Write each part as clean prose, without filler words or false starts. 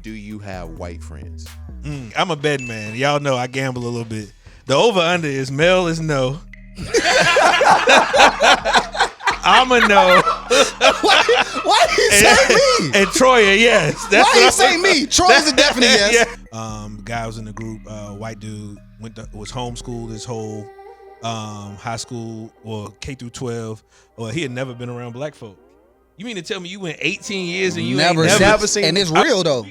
do you have white friends? I'm a betting man. Y'all know I gamble a little bit. The over-under is Mel is no. I'm a no. Why you say me? And Troya, yes. Why you say me? Troy's a definite yes. Guy was in the group. White dude was homeschooled his whole high school or K through 12. Or he had never been around black folk. You mean to tell me you went 18 years and you never ain't never seen? And it's real though.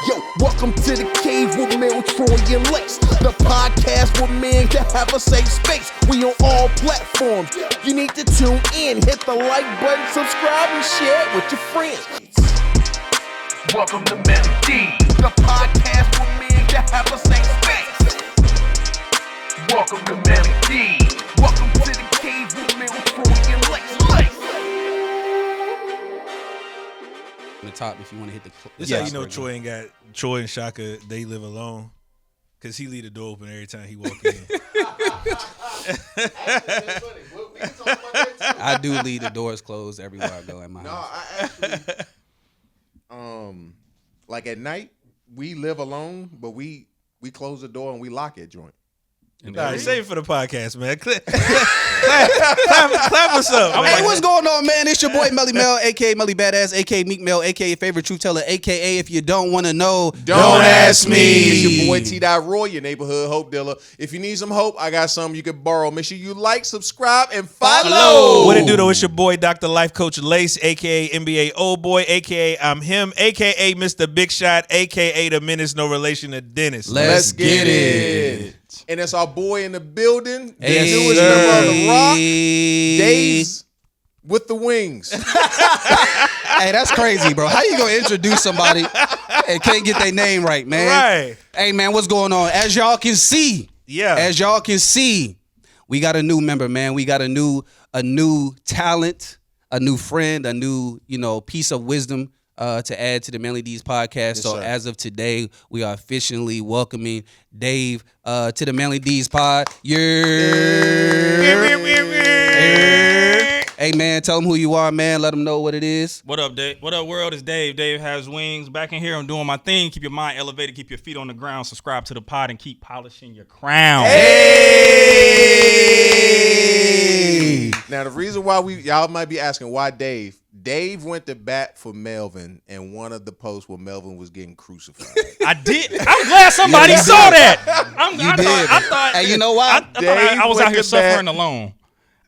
Yo, welcome to the cave with Mel, Troy, and Lex. The podcast where men can have a safe space. We on all platforms. You need to tune in, hit the like button, subscribe, and share it with your friends. Welcome to Melody, the podcast where men can have a safe space. Welcome to Melody. Welcome to the cave with Mel, Troy, and Lex. On the top, if you want to hit the. This how you know Troy and Shaka, they live alone. Cause he leave the door open every time he walk in. I do leave the doors closed everywhere I go in my house. I actually, like at night, we live alone, but we close the door and we lock it joint. All right, save it for the podcast, man. Clap us up. Hey, what's going on, man? It's your boy Melly Mel, a.k.a. Melly Badass, a.k.a. Meek Mel, a.k.a. Favorite Truth Teller, a.k.a. if you don't want to know, don't ask me. It's your boy T. Roy, your neighborhood hope dealer. If you need some hope, I got some you can borrow. Make sure you like, subscribe, and follow. What it do, though? It's your boy Dr. Life Coach Lace, a.k.a. NBA Old Boy, a.k.a. I'm him, a.k.a. Mr. Big Shot, a.k.a. the Menace, no relation to Dennis. Let's get it. And it's our boy in the building, the Hey, newest member of the Rock, Dave's with the wings. Hey, that's crazy, bro. How you gonna introduce somebody and can't get their name right, man? Right. Hey, man, what's going on? As y'all can see, we got a new member, man. We got a new talent, a new friend, a new, piece of wisdom to add to the Manly D's podcast. Yes, so sir. as of today, we are officially welcoming Dave to the Manly D's pod. Hey, man, tell them who you are, man. Let them know what it is. What up, Dave? What up, world? It's Dave. Dave has wings. Back in here, I'm doing my thing. Keep your mind elevated. Keep your feet on the ground. Subscribe to the pod and keep polishing your crown. Hey! Now, the reason why y'all might be asking why Dave went to bat for Melvin in one of the posts where Melvin was getting crucified. I did. I'm glad somebody saw that. I thought. Hey, you know why? I was out here suffering alone.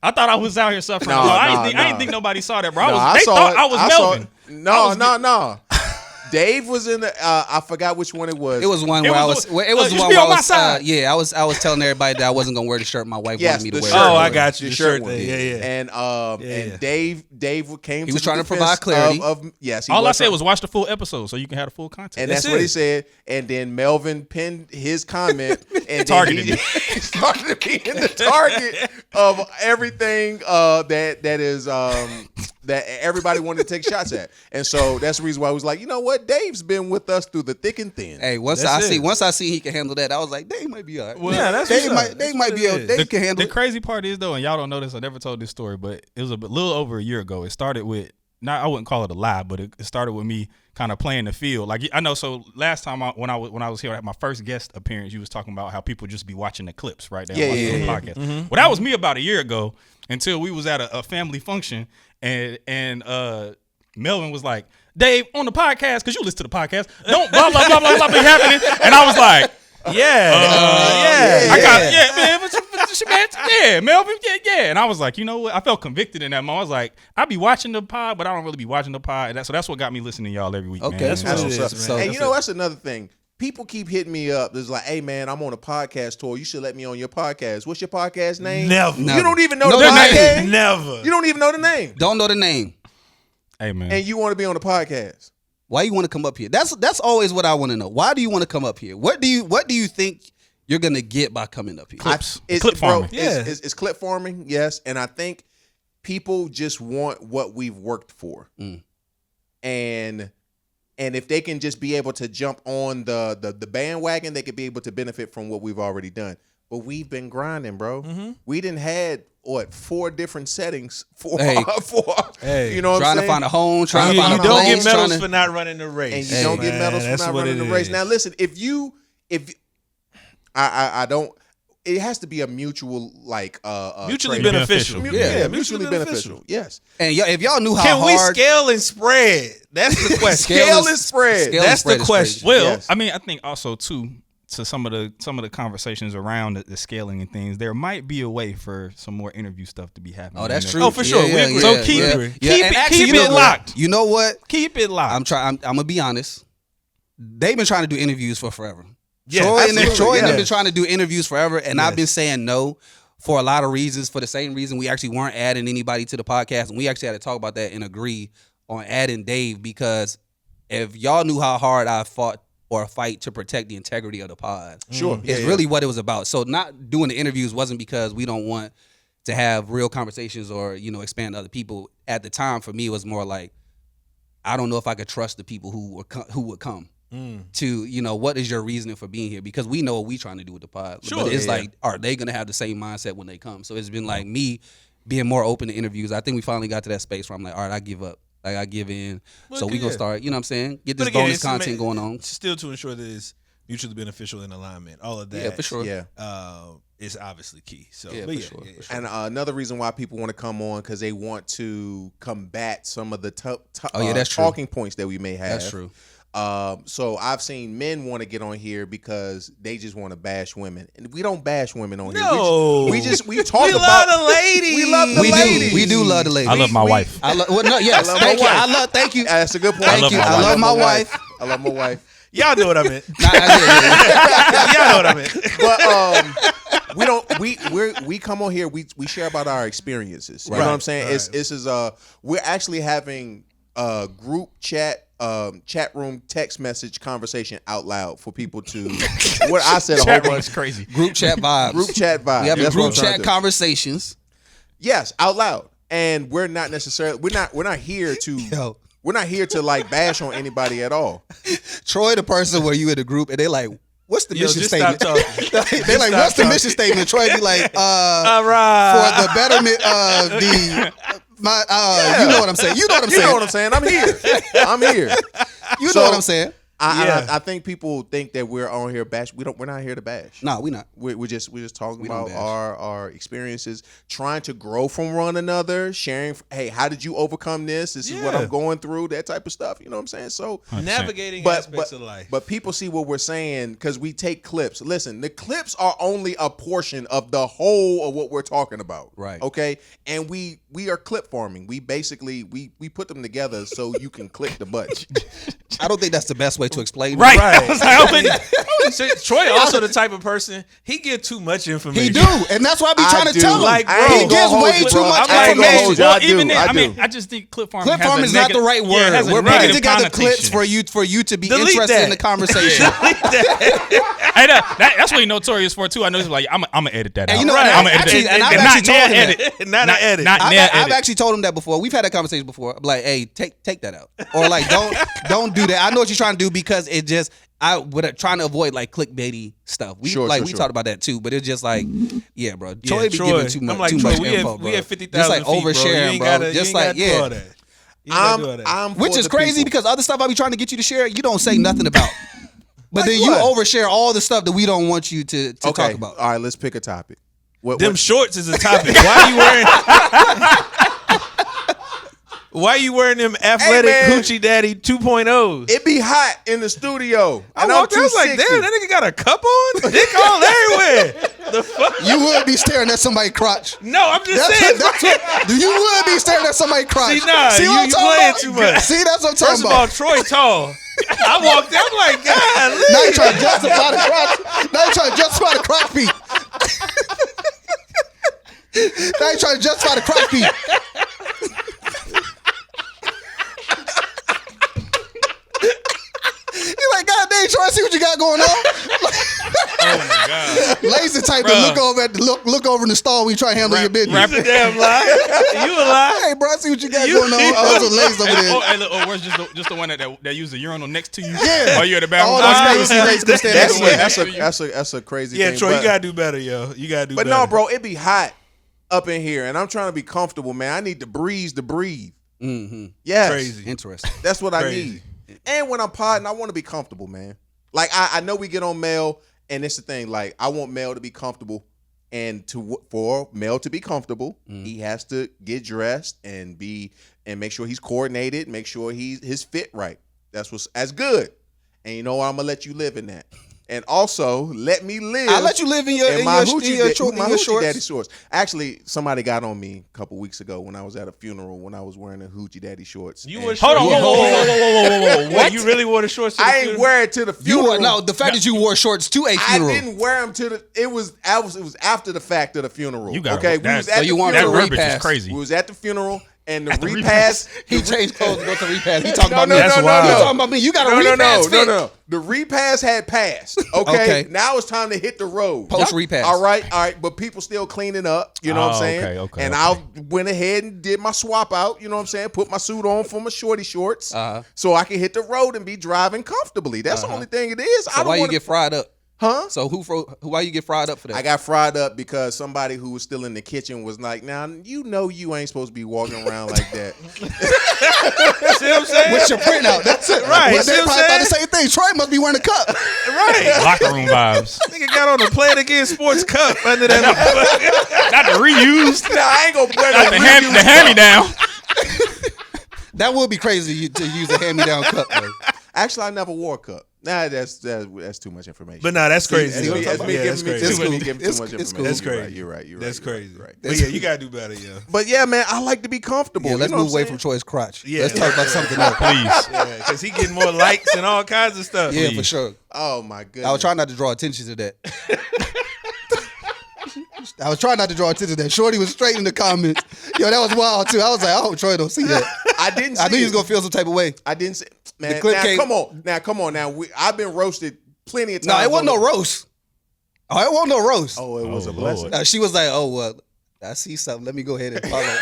I thought I was out here suffering alone. I didn't think nobody saw that, bro. I thought I was Melvin. No. Dave was in the. I forgot which one it was. It was one where I was. It was one where I was. I was telling everybody that I wasn't gonna wear the shirt my wife wanted me to wear. Oh, I got you. The shirt thing. Yeah. And Dave came. He was trying to provide clarity. Yes. All I said was watch the full episode so you can have the full content. And that's what he said. And then Melvin pinned his comment and targeted me. Started being the target of everything that is that everybody wanted to take shots at. And so that's the reason why I was like, you know what? Dave's been with us through the thick and thin. Hey, once I see he can handle that, I was like, Dave might be all right. Well, yeah, that's Dave might be able. Dave can handle the crazy part is though, and y'all don't know this, I never told this story, but it was a little over a year ago. It started with I wouldn't call it a lie, but it started with me kind of playing the field. Like I know, so last time when I was here at my first guest appearance, you was talking about how people just be watching the clips, right? They watching the podcast. Mm-hmm. Well, that was me about a year ago until we was at a family function and Melvin was like, Dave, on the podcast, because you listen to the podcast, don't blah, blah, blah, blah, blah be happening. And I was like, Melvin, yeah. And I was like, you know what? I felt convicted in that moment. I was like, I be watching the pod, but I don't really be watching the pod. So that's what got me listening to y'all every week. Okay, man. that's what it is. So, and that's another thing. People keep hitting me up. It's like, hey, man, I'm on a podcast tour. You should let me on your podcast. What's your podcast name? Never. You don't even know the name. Never. You don't even know the name. Don't know the name. Hey, man. And you want to be on the podcast. Why you want to come up here? That's always what I want to know. Why do you want to come up here? What do you think you're gonna get by coming up here? Clip farming. It's clip farming, yes. And I think people just want what we've worked for. And if they can just be able to jump on the bandwagon, they could be able to benefit from what we've already done. but we've been grinding, bro. Mm-hmm. We didn't had 4 different settings for Hey. you know what Trying I'm saying? to find a home, trying You to find a don't place, get medals trying for to, not running the race. and you don't get medals for that's not what running the it race. is. Now listen, if I don't, it has to be a mutual Mutually trade. beneficial. Mutually beneficial. Yes. and if y'all knew how Can we hard scale and spread? That's the question. Scale and spread. scale and That's spread the is question. crazy. Well, Yes. I mean, I think also too, to some of the conversations around the scaling and things, there might be a way for some more interview stuff to be happening. Oh, that's You know? true. Oh, for sure. We agree. So keep it- agree. keep and it- actually, keep you know it what? locked. You know what? Keep it locked. I'm gonna be honest. They've been trying to do interviews for forever. Yeah, Troy and absolutely, them yeah. been trying to do interviews forever, and I've Yes. been saying no for a lot of reasons. For the same reason, we actually weren't adding anybody to the podcast, and we actually had to talk about that and agree on adding Dave, because if y'all knew how hard I fought or fight to protect the integrity of the pod, Sure. it's really what it was about. So not doing the interviews wasn't because we don't want to have real conversations or expand to other people. At the time, for me, it was more like, I don't know if I could trust the people who would come. To what is your reasoning for being here, because we know what we trying to do with the pod. Sure. But it's Yeah. like, are they gonna have the same mindset when they come? So it's been like me being more open to interviews. I think we finally got to that space where I'm like, all right, I give up, like I give in. So we gonna yeah. start, what I'm saying, get But this again, bonus it's content going on. Still to ensure that it's mutually beneficial in alignment. All of that. Yeah, for sure. Yeah. Is obviously key. So, Yeah, but for sure, for sure. And another reason why people want to come on, because they want to combat some of the that's true. talking points that we may have. That's true. So I've seen men want to get on here because they just want to bash women, and we don't bash women on here. No. we talk We about love the ladies. We love the ladies. We do love the ladies. I love my wife. I love. Well, no, yes, I love my thank you. wife. Thank you. That's a good point. Thank you. I love my wife. I love my wife. Y'all know what I meant. Nah, yeah. Y'all know what I meant. But we don't. We come on here. We share about our experiences. You know what I'm saying? Right. This is we're actually having a group chat room text message conversation out loud for people to. What I said a whole Chat room bunch. is crazy. Group chat vibes. Group chat vibe. We having That's what I'm group trying chat to do. conversations. Yes, out loud. And we're not necessarily we're not here to Yo. we're not here to like bash on anybody at all. Troy, the person where you in the group, and they like, what's the Yo, mission just stop statement? talking. They like, stop what's the talking. mission statement? Troy be like, All right. for the betterment of you know what I'm saying. You know what I'm You saying. know what I'm saying? I'm here. I'm here. You So- know what I'm saying. I think people think that we're on here bash. We're not here to bash. Nah, we not. We're just talking We don't about bash. our experiences, trying to grow from one another, sharing. Hey, how did you overcome this? This is what Yeah. I'm going through. That type of stuff. You know what I'm saying? So, Navigating but aspects of life. but people see what we're saying because we take clips. Listen, the clips are only a portion of the whole of what we're talking about. Right. Okay. And we are clip farming. We basically we put them together so you can click the button. I don't think that's the best way to explain Right. it. Right. I was like, I wouldn't- So, Troy also the type of person, he get too much information. He do, and that's why I be trying to do. tell him. Like, I ain't he gonna gives hold way you, too bro. much I ain't gonna hold information. you. Well, I do. even then, I mean, do. I just think clip farming. Clip has a farm is not the negative- right yeah, word. it has a We're putting negative together clips connotation. for you to be Delete interested that. in the conversation. Hey, that's what he's notorious for too. I know he's like, I'm gonna edit that out. And you know, Right. I'm gonna edit actually, that. and I've not actually told him edit. that. Not an edit. Not I've edit. actually told him that before. We've had that conversation before. I'm like, hey, take that out, or like, don't do that. I know what you're trying to do because it just trying to avoid like clickbaity stuff. We Sure, like sure, we sure. talked about that too, but it's just like, yeah, bro. Yeah, Troy be Troy. giving too much, I'm like, too Troy, much we info, have, bro. we have 50,000 just like feet, bro. oversharing, You bro. ain't Just gotta like, do yeah. all that. You ain't gotta do all that. I'm Which for is the crazy people. because other stuff I be trying to get you to share, you don't say nothing about. But Like then you what? overshare all the stuff that we don't want you to Okay. talk about. All right, let's pick a topic. Them shorts is a topic. Why you wearing? Why you wearing them athletic man. hoochie daddy 2.0s? It be hot in the studio. I and I'm walked out, I was like, damn, 260. that nigga got a cup on? Dick all everywhere. The fuck? You would be staring at somebody's crotch. No, I'm just That's saying. what, you would be staring at somebody's crotch. See, nah, See what I'm you talking playing about? too much. See, that's what I'm talking First of all, about. Troy tall. I walked out, I'm like, God, Now you trying to justify the crotch. Now you trying to justify the crotch feet. Now you trying to justify the crotch feet. You like, God dang, Troy, see what you got going on? Oh my God. Lazy type to Bruh. look over in the stall when you try to handle your business. That's a damn lie. You a lie. Hey, bro, I see what you got going on. That's what Lazy over there. Hey, look, or where's just the one that use the urinal next to you? Yeah. While you're at the All bathroom. those crazy Lazy can stand next to you. That's a crazy Yeah, thing. Troy, but, you gotta do better, yo. You gotta do But better. no, bro, it be hot up in here, and I'm trying to be comfortable, man. I need the breeze to breathe. Mm-hmm. Yes. Crazy. Interesting. That's what I Crazy. need. And when I'm podding, I want to be comfortable, man. Like I know we get on Mel, and it's the thing. Like I want Mel to be comfortable, and for Mel to be comfortable, he has to get dressed and make sure he's coordinated, make sure his fit right. That's good. And you know what? I'm gonna let you live in that. And also let me live. I let you live in your hoochie daddy shorts. shorts. Actually, somebody got on me a couple weeks ago when I was at a funeral when I was wearing the hoochie daddy shorts. You And were Hold on, whoa. What? You really wore the shorts? To the I ain't funeral? wear it to the funeral. The fact that you wore shorts to a I funeral. didn't wear them to the. It was after the fact of the funeral. You got okay. that. We was So at you the wanted That to funeral. verbiage repass. is crazy. We was at the funeral and the At the repass. He changed clothes to go to repass. He talking about me. That's wild. He talking about me. You got a repass fit. No. The repass had passed. Okay? Okay. Now it's time to hit the road. Post repass. All right. But people still cleaning up. You know what I'm saying? Okay. And I went ahead and did my swap out. You know what I'm saying? Put my suit on for my shorty shorts, so I can hit the road and be driving comfortably. That's the only thing it is. So why you get fried up? Huh? So why you get fried up for that? I got fried up because somebody who was still in the kitchen was like, "Now you know you ain't supposed to be walking around like that." See what I'm saying? With your print out. That's it. Right, Well, see they what I'm probably thought the saying? same thing. Troy must be wearing a cup. Right. Locker room vibes. Nigga got on the Play It Again Sports Cup under that. Not the reused. Nah, I ain't gonna wear Not the hand me down. That would be crazy to use a hand-me-down cup, though. Actually, I never wore a cup. Nah, that's too much information. But nah, that's crazy. That's me Yeah, giving that's me crazy. too much information. It's cool. That's crazy. You're right. That's crazy. Right. But yeah, you gotta do better, yo. But yeah, man, I like to be comfortable. Yeah, let's you know move what away I'm from saying? Troy's crotch. Yeah. Let's talk about something else. Please. Yeah, because he getting more likes and all kinds of stuff. Yeah, for sure. Oh my goodness. I was trying not to draw attention to that. I was trying not to draw attention to that. Shorty was straight in the comments. Yo, that was wild too. I was like, I hope Troy don't see that. I didn't. See I knew he was it. gonna feel some type of way. I didn't say, man. clip Now came- come on. Now I've been roasted plenty of times. No, it wasn't on no roast. Oh, it wasn't no roast. Oh, it was Oh, a blessing. Lord. She was like, oh well, I see something. Let me go ahead and follow.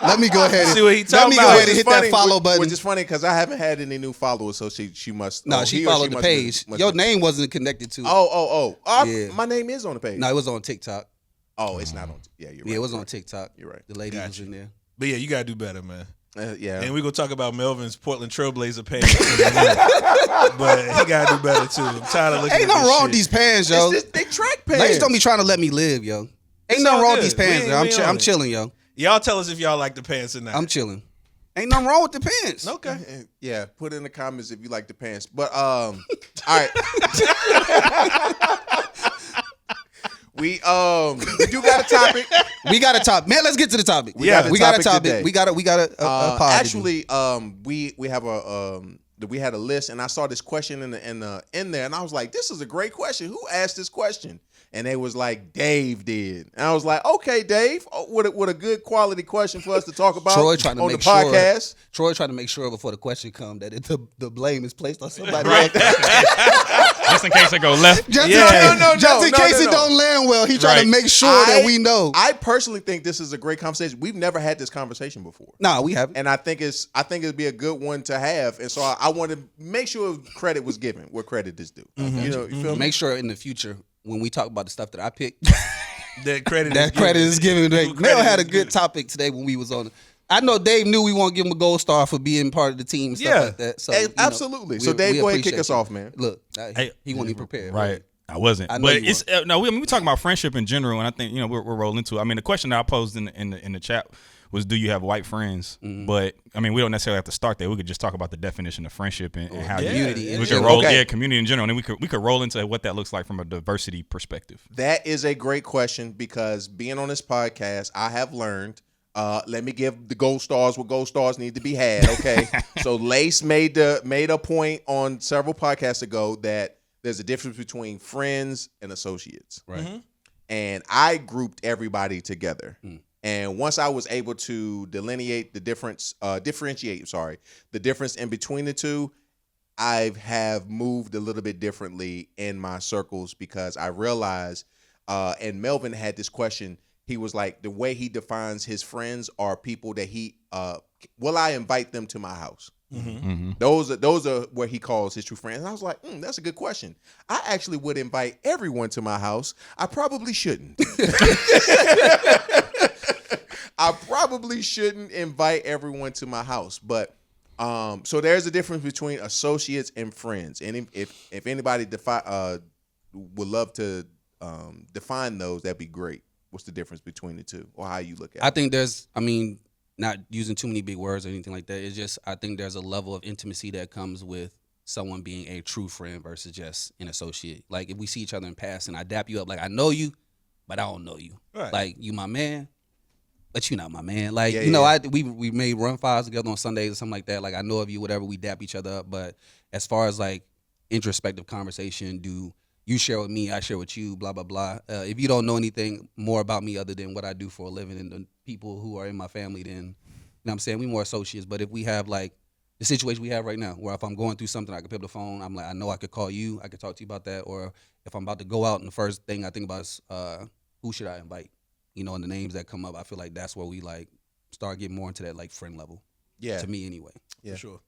Let me go ahead and See what he let talking me about. go ahead and Which hit is funny, that follow button. Which is funny because I haven't had any new followers, so she must. No, oh, she he or followed the must be- page. must Your be- name wasn't connected to it. Oh. Yeah. My name is on the page. No, it was on TikTok. Oh, it's not on. Yeah, you're right. Yeah, it was you're on right. TikTok. You're right. The lady was in there. But yeah, you gotta do better, man. Yeah. And we're gonna talk about Melvin's Portland Trailblazer pants. But he gotta do better too. I'm tired of looking Ain't at nothing this wrong shit. with these pants, yo. They track pants. Ladies don't be trying to let me live, yo. Ain't It's nothing all wrong with good. these pants, We yo. on I'm it. chilling, yo. Y'all tell us if y'all like the pants or not. I'm chilling. Ain't nothing wrong with the pants. Okay. Yeah, put in the comments if you like the pants. But all right. We do got a topic. We got a topic. Man, let's get to the topic. We got a we got a topic topic. today. We got a pod. Actually, we have we had a list, and I saw this question in there, and I was like, "This is a great question. Who asked this question?" And they was like, "Dave did." And I was like, "Okay, Dave, what a good quality question for us to talk about Troy trying to on make the sure. podcast." Troy trying to make sure before the question come that the blame is placed on somebody Right. else. Just in case I go left. Just, Yeah. just in case it don't land well, he trying to Right. make sure that we know. I personally think this is a great conversation. We've never had this conversation before. Nah, we haven't. And I think it'd be a good one to have. And so I want to make sure credit was given where credit is due. You know, you feel me? Make sure in the future when we talk about the stuff that I picked, That credit is given. Like, Credit Mel had a is good given. topic today when we was on. I know Dave knew we want to give him a gold star for being part of the team and stuff Yeah. like that. So Hey, you know, absolutely. So Dave, go ahead and kick appreciate us you. off, man. Look, Hey, he wasn't even prepared. Right. I wasn't. I know But you it's no, we talking about friendship in general, and I think we're rolling into it. I mean, the question that I posed in the chat was, do you have white friends? But I mean, we don't necessarily have to start there. We could just talk about the definition of friendship and how Yeah. Community in we could general. roll Okay. community in general, and then we could roll into what that looks like from a diversity perspective. That is a great question because being on this podcast, I have learned. Let me give the gold stars what gold stars need to be had. Okay, so Lace made a point on several podcasts ago that there's a difference between friends and associates. Right. And I grouped everybody together. And once I was able to differentiate the difference in between the two, I have moved a little bit differently in my circles because I realized, and Melvin had this question. He was like, the way he defines his friends are people that will I invite them to my house? Those are what he calls his true friends. And I was like, that's a good question. I actually would invite everyone to my house. I probably shouldn't. I probably shouldn't invite everyone to my house, but so there's a difference between associates and friends. And if anybody would love to define those, that'd be great. What's the difference between the two, or how you look at it? I think not using too many big words or anything like that. It's just, I think there's a level of intimacy that comes with someone being a true friend versus just an associate. Like if we see each other in passing, I dap you up like I know you, but I don't know you. Right. Like you my man, but you not my man. Like Yeah. we made run files together on Sundays or something like that. Like I know of you, whatever. We dap each other up. But as far as like introspective conversation, do you share with me, I share with you, blah blah blah. If you don't know anything more about me other than what I do for a living and the people who are in my family, then you know what I'm saying, we more associates. But if we have like the situation we have right now, where if I'm going through something, I can pick up the phone. I'm like, I know I could call you. I could talk to you about that. Or if I'm about to go out and the first thing I think about is who should I invite? You know, and the names that come up, I feel like that's where we like start getting more into that like friend level. Yeah. To me anyway. Yeah. For sure.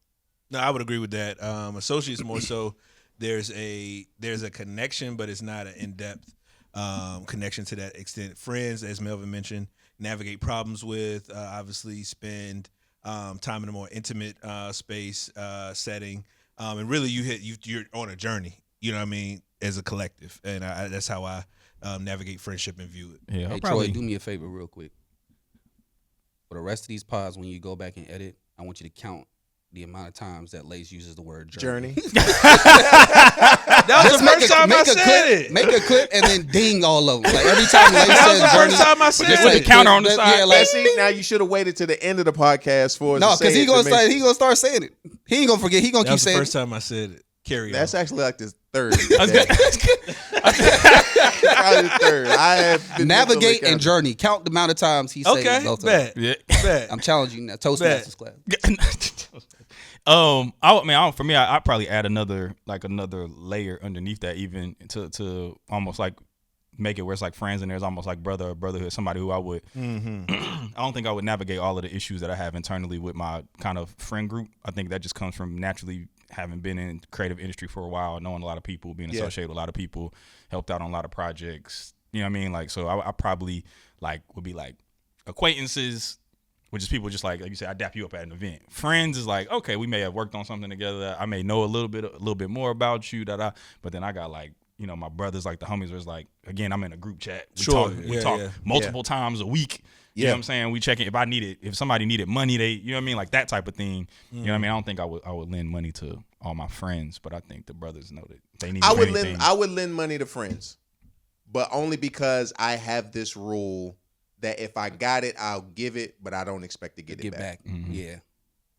No, I would agree with that. Associates more so. There's a connection, but it's not an in-depth connection to that extent. Friends, as Melvin mentioned, navigate problems with. Obviously, spend time in a more intimate space setting, and really you're on a journey. You know what I mean, as a collective, and that's how I navigate friendship and view it. Yeah, Hey, Troy, do me a favor real quick. For the rest of these pods, when you go back and edit, I want you to count the amount of times that Lace uses the word journey. That was the first time I said it. Make a clip and then ding all of them. Like every time Lace That was says the journey, first time I said just it. like Counter on the side. Yeah, like, See, now you should have waited to the end of the podcast for us no, to say because it to make- he gonna start saying it. He ain't gonna forget. He gonna That keep was the saying first it. time I said it. Carry That's on. actually like the third. Probably the third. I have been Navigate mentally and counting. journey. Count the amount of times he says Okay, both of them. bet. Yeah. Bet. I'm challenging you now. Toastmasters class. For me, I'd probably add another layer underneath that, even to almost like make it where it's like friends and there's almost like brother or brotherhood, somebody who I would. I don't think I would navigate all of the issues that I have internally with my kind of friend group. I think that just comes from naturally having been in creative industry for a while, knowing a lot of people, being associated with a lot of people, helped out on a lot of projects. You know what I mean? Like, so I probably like would be like acquaintances, which is people just like you said, I dap you up at an event. Friends is like, okay, we may have worked on something together. I may know a little bit more about you, but then I got like, you know, my brothers, like the homies, was like, again, I'm in a group chat. We Sure. talk Yeah. multiple times a week. You know what I'm saying? We check it. If somebody needed money, they, you know what I mean? Like that type of thing. You know what I mean? I don't think I would lend money to all my friends, but I think the brothers know that they need I would anything. lend money to friends, but only because I have this rule that if I got it, I'll give it, but I don't expect to get it back. Mm-hmm. Yeah.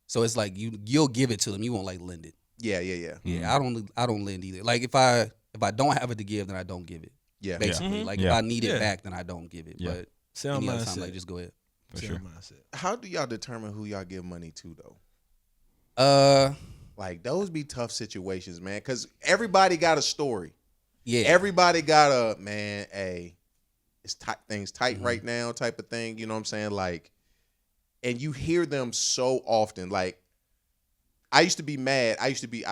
So it's like you'll give it to them. You won't like lend it. Yeah. Yeah. I don't lend either. Like if I don't have it to give, then I don't give it. Yeah. Basically, like if Yeah. I need it Yeah. back, then I don't give it. Yeah. But Sound any other time, mindset. like just go ahead. For sure. mindset. How do y'all determine who y'all give money to though? Like those be tough situations, man, because everybody got a story. Yeah. Everybody got a man, it's things tight right now type of thing. You know what I'm saying? Like, and you hear them so often. Like, I used to be mad. I used to be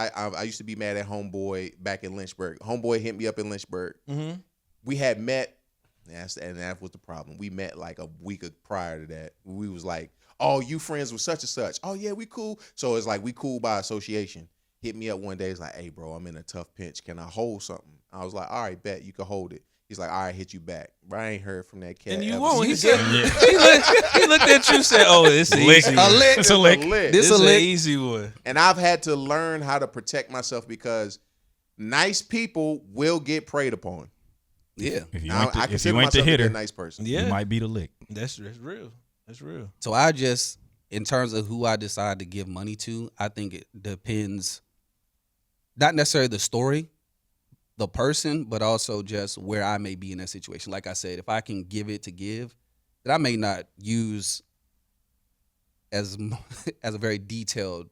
mad at Homeboy back in Lynchburg. Homeboy hit me up in Lynchburg. Mm-hmm. We had met, and that was the problem. We met like a week prior to that. We was like, oh, you friends with such and such. Oh yeah, we cool. So it's like we cool by association. Hit me up one day. It's like, hey bro, I'm in a tough pinch. Can I hold something? I was like, all right, bet you can hold it. He's like, all right, hit you back. But I ain't heard from that cat. And you ever won't. He since. said, he looked at you and said, oh, it's an easy one. It's a lick. Lit. This a is an lick. easy one. And I've had to learn how to protect myself because nice people will get preyed upon. Yeah. If you Now, ain't I the, if consider you ain't the myself to be a hitter, nice person. Yeah. you might be the lick. That's real. That's real. So I just, in terms of who I decide to give money to, I think it depends, not necessarily the story, the person, but also just where I may be in that situation. Like I said, if I can give it to give, that I may not use as a very detailed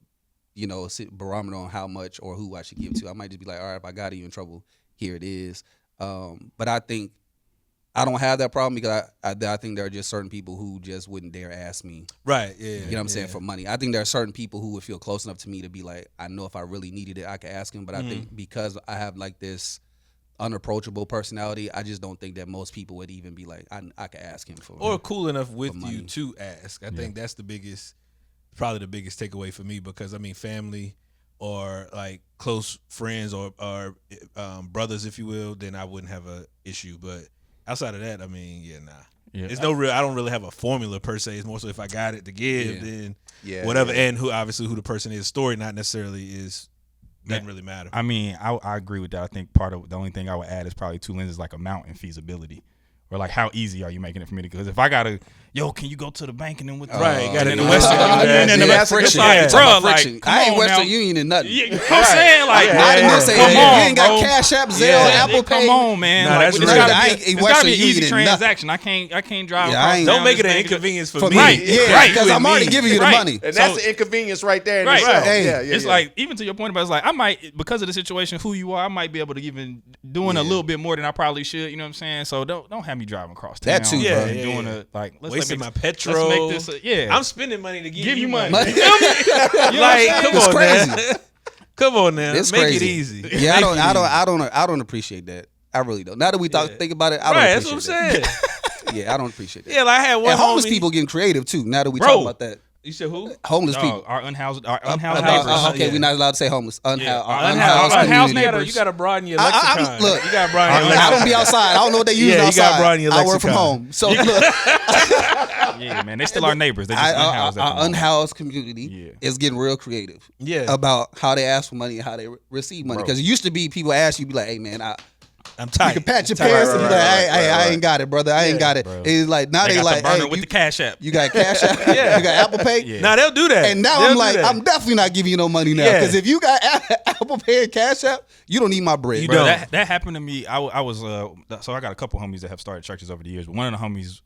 you know, barometer on how much or who I should give to. I might just be like, all right, if I got you in trouble, here it is. But I think I don't have that problem because I think there are just certain people who just wouldn't dare ask me. Right. Yeah. You know what I'm saying, for money. I think there are certain people who would feel close enough to me to be like, I know if I really needed it, I could ask him. But I think because I have like this unapproachable personality, I just don't think that most people would even be like, I could ask him for or cool enough with money. you to ask. I think that's probably the biggest takeaway for me, because I mean, family or like close friends or brothers, if you will, then I wouldn't have a issue. But outside of that, I mean, nah. Yeah. It's no real. I don't really have a formula per se. It's more so if I got it to give, then whatever. Yeah. And who the person is. Story not necessarily doesn't really matter. I mean, I agree with that. I think part of the only thing I would add is probably two lenses, like amount and feasibility. Or like, how easy are you making it for me to? Because if I gotta, can you go to the bank and then with right, got in the Western Union and that's friction. Bro, like, I ain't Western Union and nothing. Yeah, I'm saying like, you ain't got Cash App, Zelle, Apple Pay. Come on, man. Nah, that's it's right. gotta be an easy transaction. I can't drive. Don't make it an inconvenience for me. Right, because I'm already giving you the money, and that's the inconvenience right there. Right. It's like, even to your point about, it's like, I might, because of the situation, who you are, I might be able to even doing a little bit more than I probably should. You know what I'm saying? So don't have me driving across town. That too, bro. Doing a like, wasting my petrol. Let's make this I'm spending money to give you money. Like, come on, man. Come on now, it's make crazy. it easy. Yeah, I don't appreciate that. I really don't. Now that we think about it, I don't appreciate that's what I'm saying. Yeah, I don't appreciate that. Yeah, like I had one and homeless homie. people getting creative too. Now that we talk about that. You said who? Homeless people. Our unhoused neighbors. Okay, we're not allowed to say homeless. Unhoused neighbors. You got to broaden your lexicon. Look, you got to broaden your I don't be outside. I don't know what they use outside. You got to broaden your lexicon. I work from home. So look. Yeah, man, they still our neighbors. They just unhoused. Our unhoused community is getting real creative about how they ask for money and how they receive money. Because it used to be people ask you, be like, hey, man, I'm tight. You can pat your pants and be like, I ain't got it, brother. I ain't got it. Bro. It's like, now they like, hey, with the Cash App. You got Cash App? You got Apple Pay? Yeah. Now they'll do that. And now I'm like, I'm definitely not giving you no money now. Because if you got Apple Pay and Cash App, you don't need my bread. You Bro, don't. that happened to me. I was so I got a couple homies that have started churches over the years, but one of the homies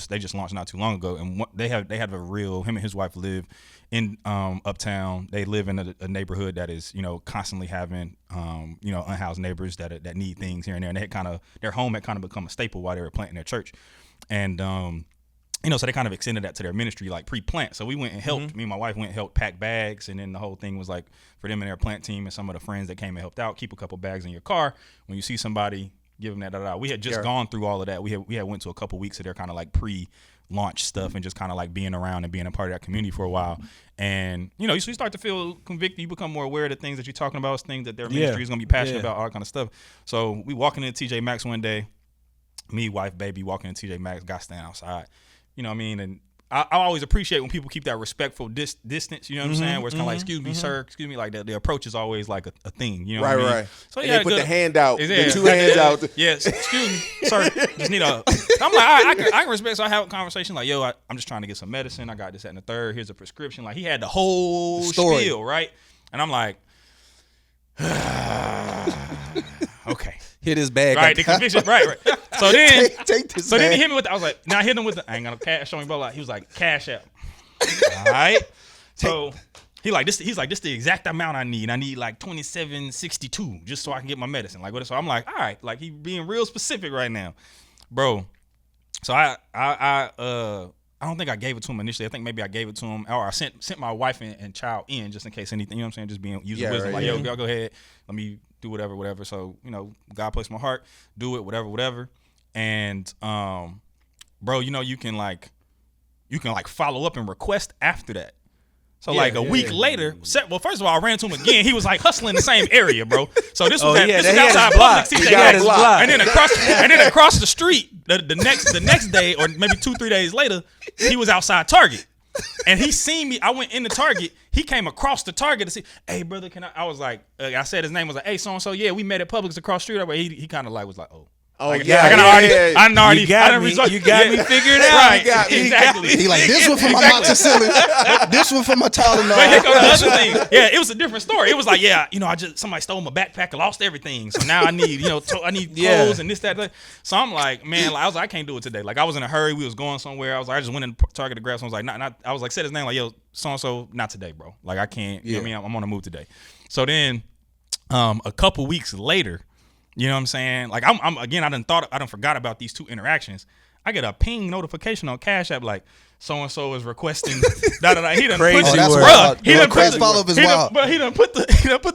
they just launched not too long ago, and they have a real, him and his wife live in uptown. They live in a neighborhood that is, constantly having unhoused neighbors that need things here and there, and their home had kind of become a staple while they were planting their church, and so they kind of extended that to their ministry, like pre-plant. So we went and helped. Me and my wife went and helped pack bags, and then the whole thing was like for them and their plant team and some of the friends that came and helped out, keep a couple bags in your car. When you see somebody, give them that. We had just gone through all of that. We had went to a couple weeks of their kind of like pre-launch stuff and just kind of like being around and being a part of that community for a while. And you start to feel convicted. You become more aware of the things that you're talking about, things that their ministry is going to be passionate about, all that kind of stuff. So we walking into TJ Maxx one day, me, wife, baby, walking into TJ Maxx, got standing outside. You know what I mean? And I always appreciate when people keep that respectful distance, you know what I'm saying? Where it's kind of like, excuse me, sir, excuse me, like that. The approach is always like a thing, you know what I mean? Right. So and they put the hand out, the two hands out. Yes, excuse me, sir, just need a. I'm like, I can respect. So I have a conversation like, yo, I'm just trying to get some medicine. I got this, that, and the third. Here's a prescription. Like, he had the whole spiel, right? And I'm like, okay. Hit his bag. Right, the conviction, right. So then, take this then he bag. hit me with, I was like, now I hit him with the, I ain't got no cash, show me, bro. Like, he was like, Cash App. All right. So he's like, this is the exact amount I need. I need like $27.62 just so I can get my medicine. Like, what? So I'm like, all right, like, he being real specific right now, bro. So I don't think I gave it to him initially. I think maybe I gave it to him, or I sent my wife and child in just in case anything. You know what I'm saying? Just using wisdom. Like, yo, y'all go ahead. Let me do whatever. So, God placed my heart. Do it, whatever. And, bro, you can follow up and request after that. So a week later, well, first of all, I ran into him again. He was like hustling in the same area, bro. So this was outside Publix. And then across the street, the next day, or maybe 2-3 days later, he was outside Target. And he seen me. I went into Target. He came across the Target to see, hey, brother, can I was like, I said his name, was like, hey, so-and-so, yeah, we met at Publix across the street. He kind of like was like, oh. Oh, like, yeah, like I done already. You got I done me. resort- You got me figured out. Right, You got me. exactly. He like, this one for my moxicillin, this one for my Tylenol. But here comes the other thing. Yeah, it was a different story. It was like, yeah, somebody stole my backpack and lost everything. So now I need, I need clothes and this, that. So I'm like, man, I was like, I can't do it today. Like I was in a hurry. We was going somewhere. I was like, I just went in Target to grab something. I was like, not. I was like, said his name, like, yo, so and so, not today, bro. Like I can't. You know what I mean? I'm on the move today. So then, a couple weeks later. You know what I'm saying? Like I'm again, I done forgot about these two interactions. I get a ping notification on Cash App like so and so is requesting da da da. He done Crazy put that's word. wild. He done Request put follow up is he done- wild. But he done put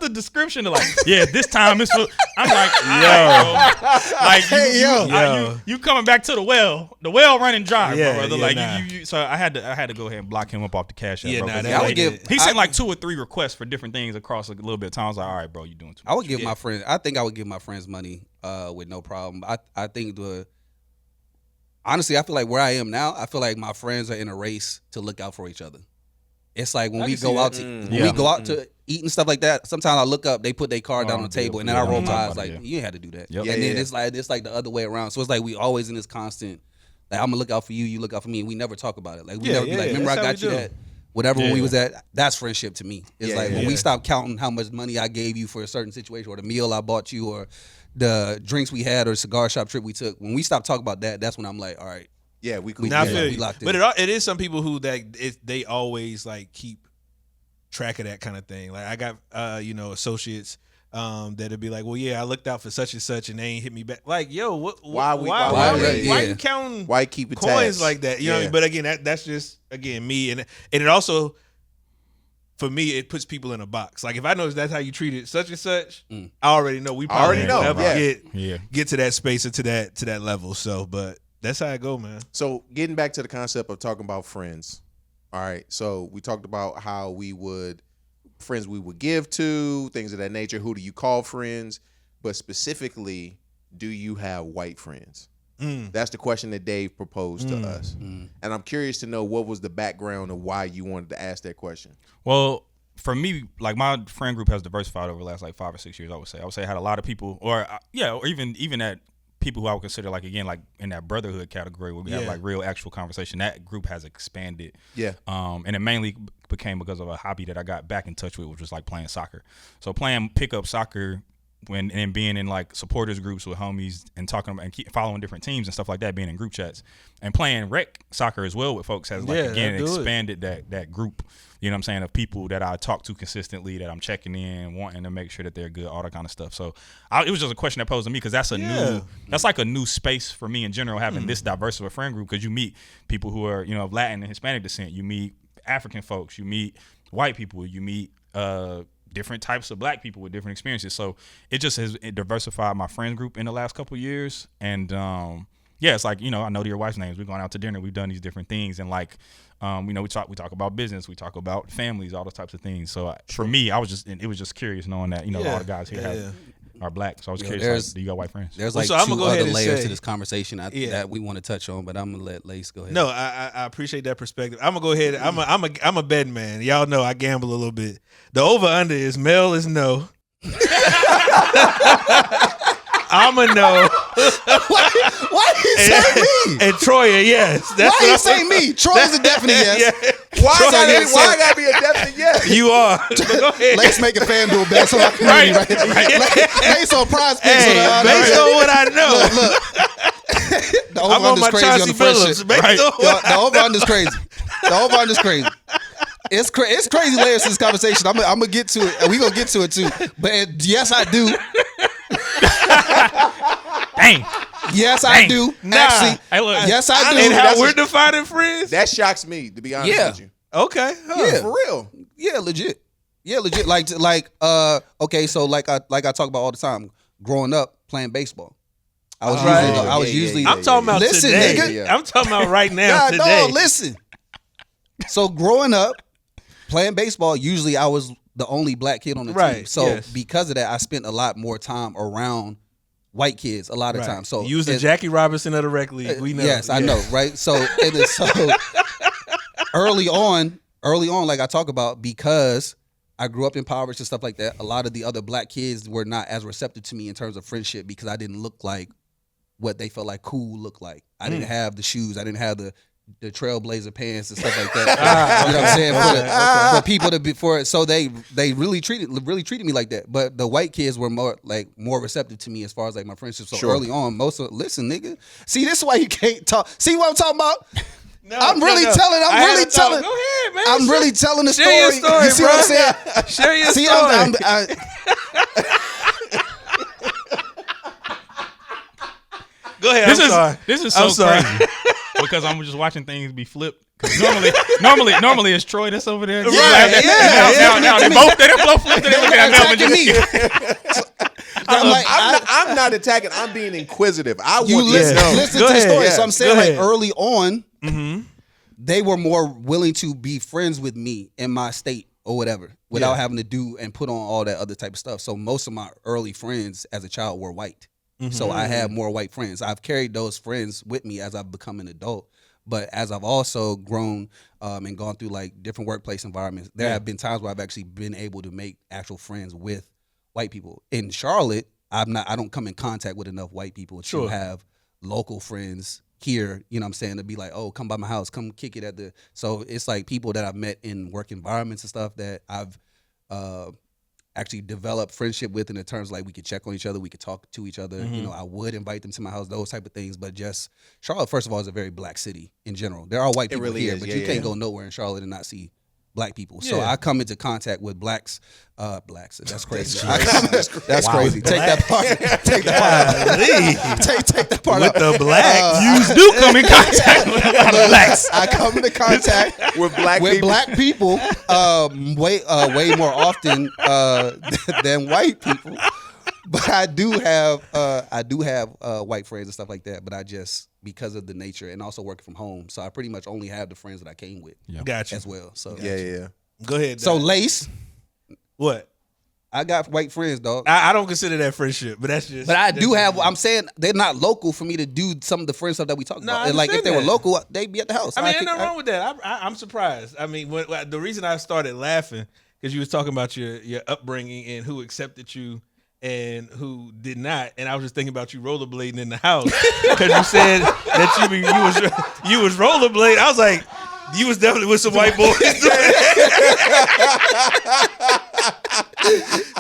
the description to like, yeah, this time it's for. I'm like, like Hey, yo. you coming back to the well running dry, Yeah, bro. Brother. yeah, like nah. you. So I had to go ahead and block him up off the Cash App. Yeah, bro, nah, 'cause that I would ain't give- it. he sent like 2 or 3 requests for different things across a little bit of time. I was like, all right, bro, you doing too much. I would give my friends. I think I would give my friends money with no problem. I think honestly, I feel like where I am now, I feel like my friends are in a race to look out for each other. It's like when we go out to eat and stuff like that. Sometimes I look up, they put their card down on the table, and then I roll my eyes like, you ain't had to do that. Yep. And then it's like the other way around. So it's like we always in this constant. Like I'm gonna look out for you, you look out for me, and we never talk about it. Like we never be like, remember I that's how got we you do. that. Whatever when we was at, that's friendship to me. It's like when we yeah. stop counting how much money I gave you for a certain situation, or the meal I bought you, or the drinks we had, or the cigar shop trip we took. When we stop talking about that, that's when I'm like, all right. Yeah, we could. Now I Yeah, feel we you. locked in. But it is some people who they always like keep track of that kind of thing. Like I got associates that'll be like, well, yeah, I looked out for such and such, and they ain't hit me back. Like, yo, Why why you counting Why keep it coins tabs? like that? You know what I Yeah. mean? But again, that's just me, and it also for me it puts people in a box. Like if I know that's how you treat it, such and such, I already know we probably already know, never yeah. get to that space or to that level. So, but that's how I go, man. So getting back to the concept of talking about friends. All right. So we talked about how friends we would give to, things of that nature. Who do you call friends? But specifically, do you have white friends? That's the question that Dave proposed to us. And I'm curious to know what was the background of why you wanted to ask that question. Well, for me, like my friend group has diversified over the last like 5 or 6 years. I would say I had a lot of people, or even that people who I would consider like again like in that brotherhood category where we have like real actual conversation. That group has expanded. Yeah. And it mainly became because of a hobby that I got back in touch with, which was like playing soccer. So playing pickup soccer and being in like supporters groups with homies and talking about and keep following different teams and stuff like that, being in group chats and playing rec soccer as well with folks has like again expanded that group, you know what I'm saying, of people that I talk to consistently, that I'm checking in, wanting to make sure that they're good, all that kind of stuff. So it was just a question that posed to me because that's like a new space for me in general, having this diverse of a friend group, because you meet people who are, of Latin and Hispanic descent, you meet African folks, you meet white people, you meet different types of black people with different experiences. So it just has diversified my friend group in the last couple of years. And it's like, I know your wife's names. We've gone out to dinner. We've done these different things. And like, we talk about business. We talk about families, all those types of things. So for me, it was just curious knowing that, a lot of guys here are black. So I was curious, like, do you got white friends? There's like so I'm two gonna go ahead other and layers say- to this conversation that we want to touch on, but I'm gonna let Lace go ahead. No, I appreciate that perspective. I'm gonna go ahead. I'm a betting man. Y'all know I gamble a little bit. The over under is male is no. I'm a no. Why you say me? And Troya, yes. That's Why you what say me? Troy's a definite yes. Why Troy I gets gotta be a definite yes? You are. But go ahead. Let's make a FanDuel bet so I can win, right? Let's on prize picks. Hey, based on what I know, Look. The I'm on my over-under's crazy on Chauncey the friendship. Billups. Based on what The over-under's crazy. The over-under's crazy. It's crazy layers to this conversation. I'm gonna get to it, and we gonna get to it too. But yes, I do. Dang. Yes, I do. Nah. Actually, Hey, look. yes, I do. and how That's we're defining friends. That shocks me, to be honest Yeah. with you. Okay. Huh. Yeah. For real. Yeah, legit. Okay, so like I talk about all the time, growing up playing baseball. I was usually I'm talking about Listen, today. nigga. Yeah. I'm talking about right now. God, today. no, listen. So growing up, playing baseball, usually I was the only black kid on the team. Right, So yes. because of that, I spent a lot more time around white kids a lot of times. So Use the it- Jackie Robinson of the rec league. We know. Yes, I know, right? So it is so early on, like I talk about, because I grew up impoverished and stuff like that, a lot of the other black kids were not as receptive to me in terms of friendship because I didn't look like what they felt like cool looked like. I didn't have the shoes. I didn't have the Trailblazer pants and stuff like that. You know what I'm saying? For people to be so they really treated me like that. But the white kids were more receptive to me as far as like my friendships. So early on, listen, nigga. See, this is why you can't talk. See what I'm talking about? No, I'm really telling. Go ahead, man. I'm really telling the story. Share your story, You see bro. what I'm saying? Share your See, story. Go ahead. This is so crazy because I'm just watching things be flipped. Normally it's Troy that's over there. Now they both flipped. They looking at Melvin. me. I'm not attacking. I'm being inquisitive. I want You to listen know. to the story. Yeah. So I'm saying Go like ahead. early on, they were more willing to be friends with me in my state or whatever without having to do and put on all that other type of stuff. So most of my early friends as a child were white. So I have more white friends. I've carried those friends with me as I've become an adult. But as I've also grown and gone through like different workplace environments, there have been times where I've actually been able to make actual friends with white people. In Charlotte, I don't come in contact with enough white people to have local friends here, you know what I'm saying, to be like, oh, come by my house, come kick it at the. So it's like people that I've met in work environments and stuff that I've actually developed friendship with, in the terms like we could check on each other, we could talk to each other. You know, I would invite them to my house, those type of things. But just Charlotte, first of all, is a very black city in general. There are white people really here, is. but Yeah, you can't yeah. go nowhere in Charlotte and not see black people. So I come into contact with blacks. That's crazy. That's crazy. Take that part. Take that part. Take that part With out. the black. You do come in contact with a lot of blacks. I come into contact with black people. black people way more often than white people. But I do have white friends and stuff like that. But I just, because of the nature and also working from home, so I pretty much only have the friends that I came with Gotcha. as well. So Yeah. Go ahead. So Doc. Lace, What? I got white friends, dog. I don't consider that friendship, but that's just. But I do that's have. just- I'm saying they're not local for me to do some of the friend stuff that we talked No, about. I And like if understand they were that. local, they'd be at the house. I mean, ain't nothing wrong with that. I'm surprised. I mean, the reason I started laughing because you was talking about your upbringing and who accepted you and who did not, and I was just thinking about you rollerblading in the house because you said that you was rollerblading. I was like, you was definitely with some white boys.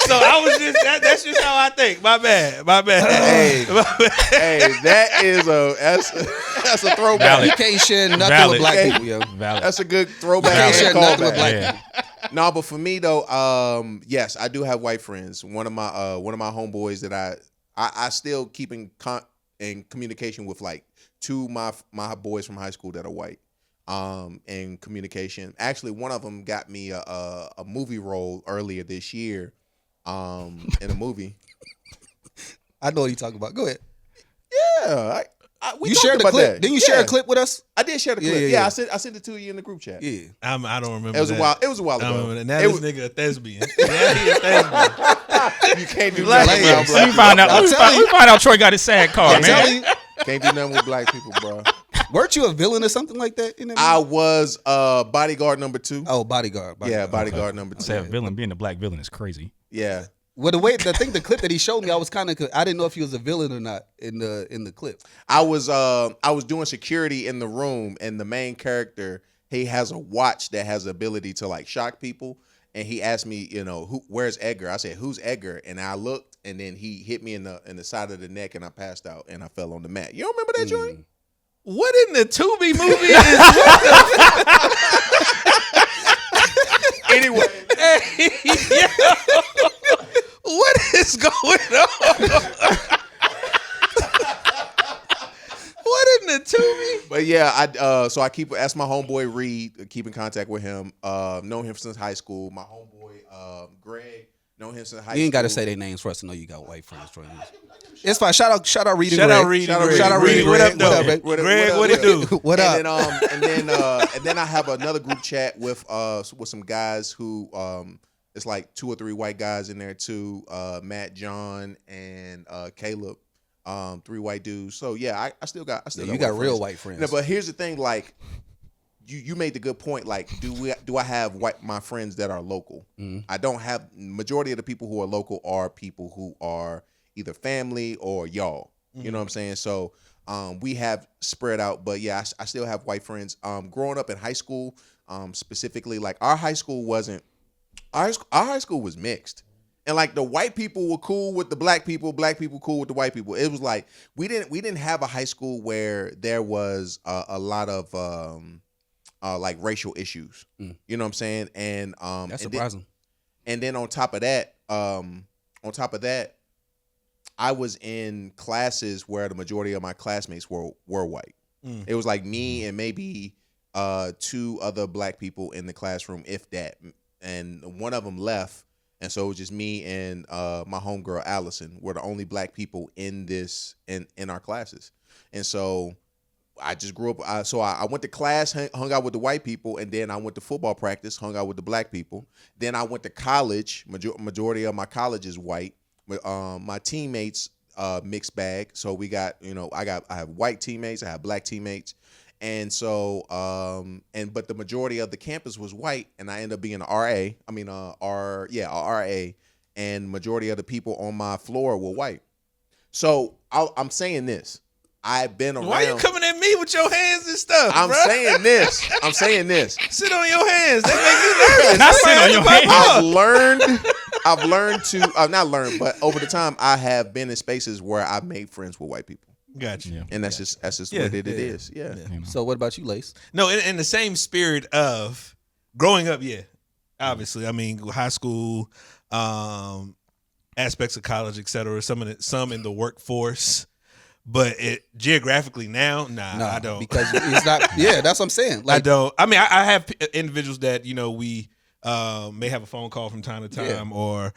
So I was just that's just how I think. My bad. Hey, that is that's a throwback. Valid. You can't share nothing Valid. with black Okay. people, yo. Valid. That's a good throwback. You can't share and nothing with callback. black Yeah. people. No, but for me though, yes, I do have white friends. One of my homeboys that I still keep in communication with, like two of my boys from high school that are white. In communication. Actually, one of them got me a movie role earlier this year. In a movie. I know what you're talking about. Go ahead. Yeah, we You talked shared the about clip. that. Didn't you share a clip with us? I did share the Yeah, clip. yeah, Yeah, yeah. I sent it to you in the group chat. Yeah. I don't remember. It was that. a while. It was a while I don't ago. remember that. Now It this was- nigga a thespian. Now he a thespian. You can't do Black nothing man. around So black we find out. I'm telling you. We find out Troy got his SAG card, I'm man. telling you. Can't do nothing with black people, bro. Weren't you a villain or something like that in that I movie? was bodyguard number 2. Oh, bodyguard. Yeah, bodyguard number 2. Say a villain being a black villain is crazy. Yeah. Well, the clip that he showed me, I was kind of, I didn't know if he was a villain or not in the clip. I was doing security in the room, and the main character, he has a watch that has the ability to like shock people. And he asked me, where's Edgar? I said, who's Edgar? And I looked, and then he hit me in the side of the neck, and I passed out, and I fell on the mat. You don't remember that joint? What in the Tubi movie is Anyway, what is going on? What in the Tubi? but yeah, so I that's my homeboy Reed, keep in contact with him. Known him since high school. My homeboy Greg, known him since high school. You ain't got to say their names for us to know you got white friends. Troy. It's fine. Shout out Reed and Shout Greg. out Reed. Shout out Reed. Shout out Reed. Reed. What up, Greg. though? What up, baby? Greg, what it do? What up? And then I have another group chat with some guys who it's like 2 or 3 white guys in there too. Matt, John, and Caleb. 3 white dudes. So yeah, I still got You got real friends. white friends. No, but here's the thing, like you made the good point. Like, do I have my friends that are local? I don't have. Majority of the people who are local are people who are either family or y'all. You know what I'm saying? So we have spread out, but yeah, I still have white friends. Growing up in high school, specifically, like our high school wasn't our high school was mixed. And like the white people were cool with the black people cool with the white people. It was like we didn't have a high school where there was a lot of like racial issues. You know what I'm saying? And That's surprising. then on top of that, I was in classes where the majority of my classmates were white. It was like me and maybe 2 other black people in the classroom, if that. And one of them left. And so it was just me and my homegirl Allison were the only black people in our classes. And so I just grew up. So I went to class, hung out with the white people, and then I went to football practice, hung out with the black people. Then I went to college. Majority of my college is white. My teammates mixed bag. So we got, I have white teammates, I have black teammates. And so, but the majority of the campus was white, and I ended up being an RA. A RA, and majority of the people on my floor were white. So I'm saying this. I've been around. Why you coming at me with your hands and stuff? I'm bruh? saying this. I'm saying this. Sit on your hands. That make me nervous. Not sit on your hands. I've learned to not learn, but over the time I have been in spaces where I've made friends with white people. Gotcha. Yeah. And that's just Yeah, what it yeah, is. Yeah. So what about you, Lace? No, in the same spirit of growing up, obviously. I mean, high school, aspects of college, et cetera. Some in the workforce, but geographically now, nah, I don't. Because it's not. Yeah, that's what I'm saying. Like, I don't. I mean, I have individuals that we may have a phone call from time to time or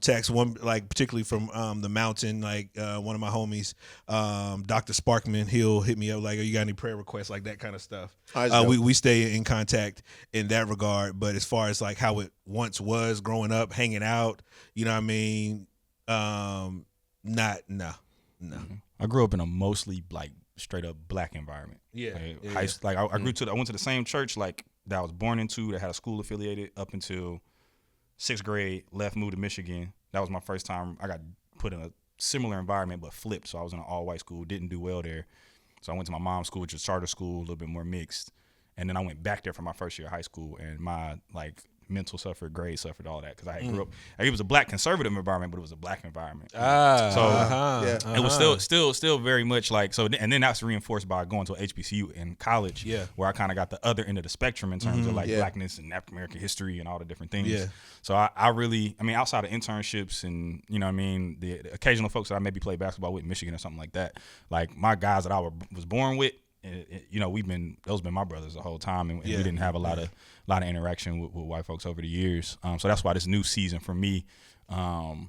text. One, like particularly from the mountain, like one of my homies, Dr. Sparkman, he'll hit me up like, "Oh, you got any prayer requests?" Like that kind of stuff. We stay in contact in that regard. But as far as like how it once was growing up, hanging out, you know what I mean? No. I grew up in a mostly like straight up black environment. Yeah. I grew I went to the same church like that I was born into, that had a school affiliated up until 6th grade, moved to Michigan. That was my first time I got put in a similar environment but flipped. So I was in an all white school, didn't do well there. So I went to my mom's school, which is charter school, a little bit more mixed. And then I went back there for my first year of high school, and my like mental suffered, grades suffered, all that, because I grew up. It was a black conservative environment, but it was a black environment. It was still very much like so. And then that's reinforced by going to a HBCU in college, where I kind of got the other end of the spectrum in terms of like blackness and African American history and all the different things. Yeah. So I really, outside of internships and the occasional folks that I maybe play basketball with in Michigan or something like that, like my guys that I was born with. Those been my brothers the whole time, and we didn't have a lot of interaction with white folks over the years. So that's why this new season for me, and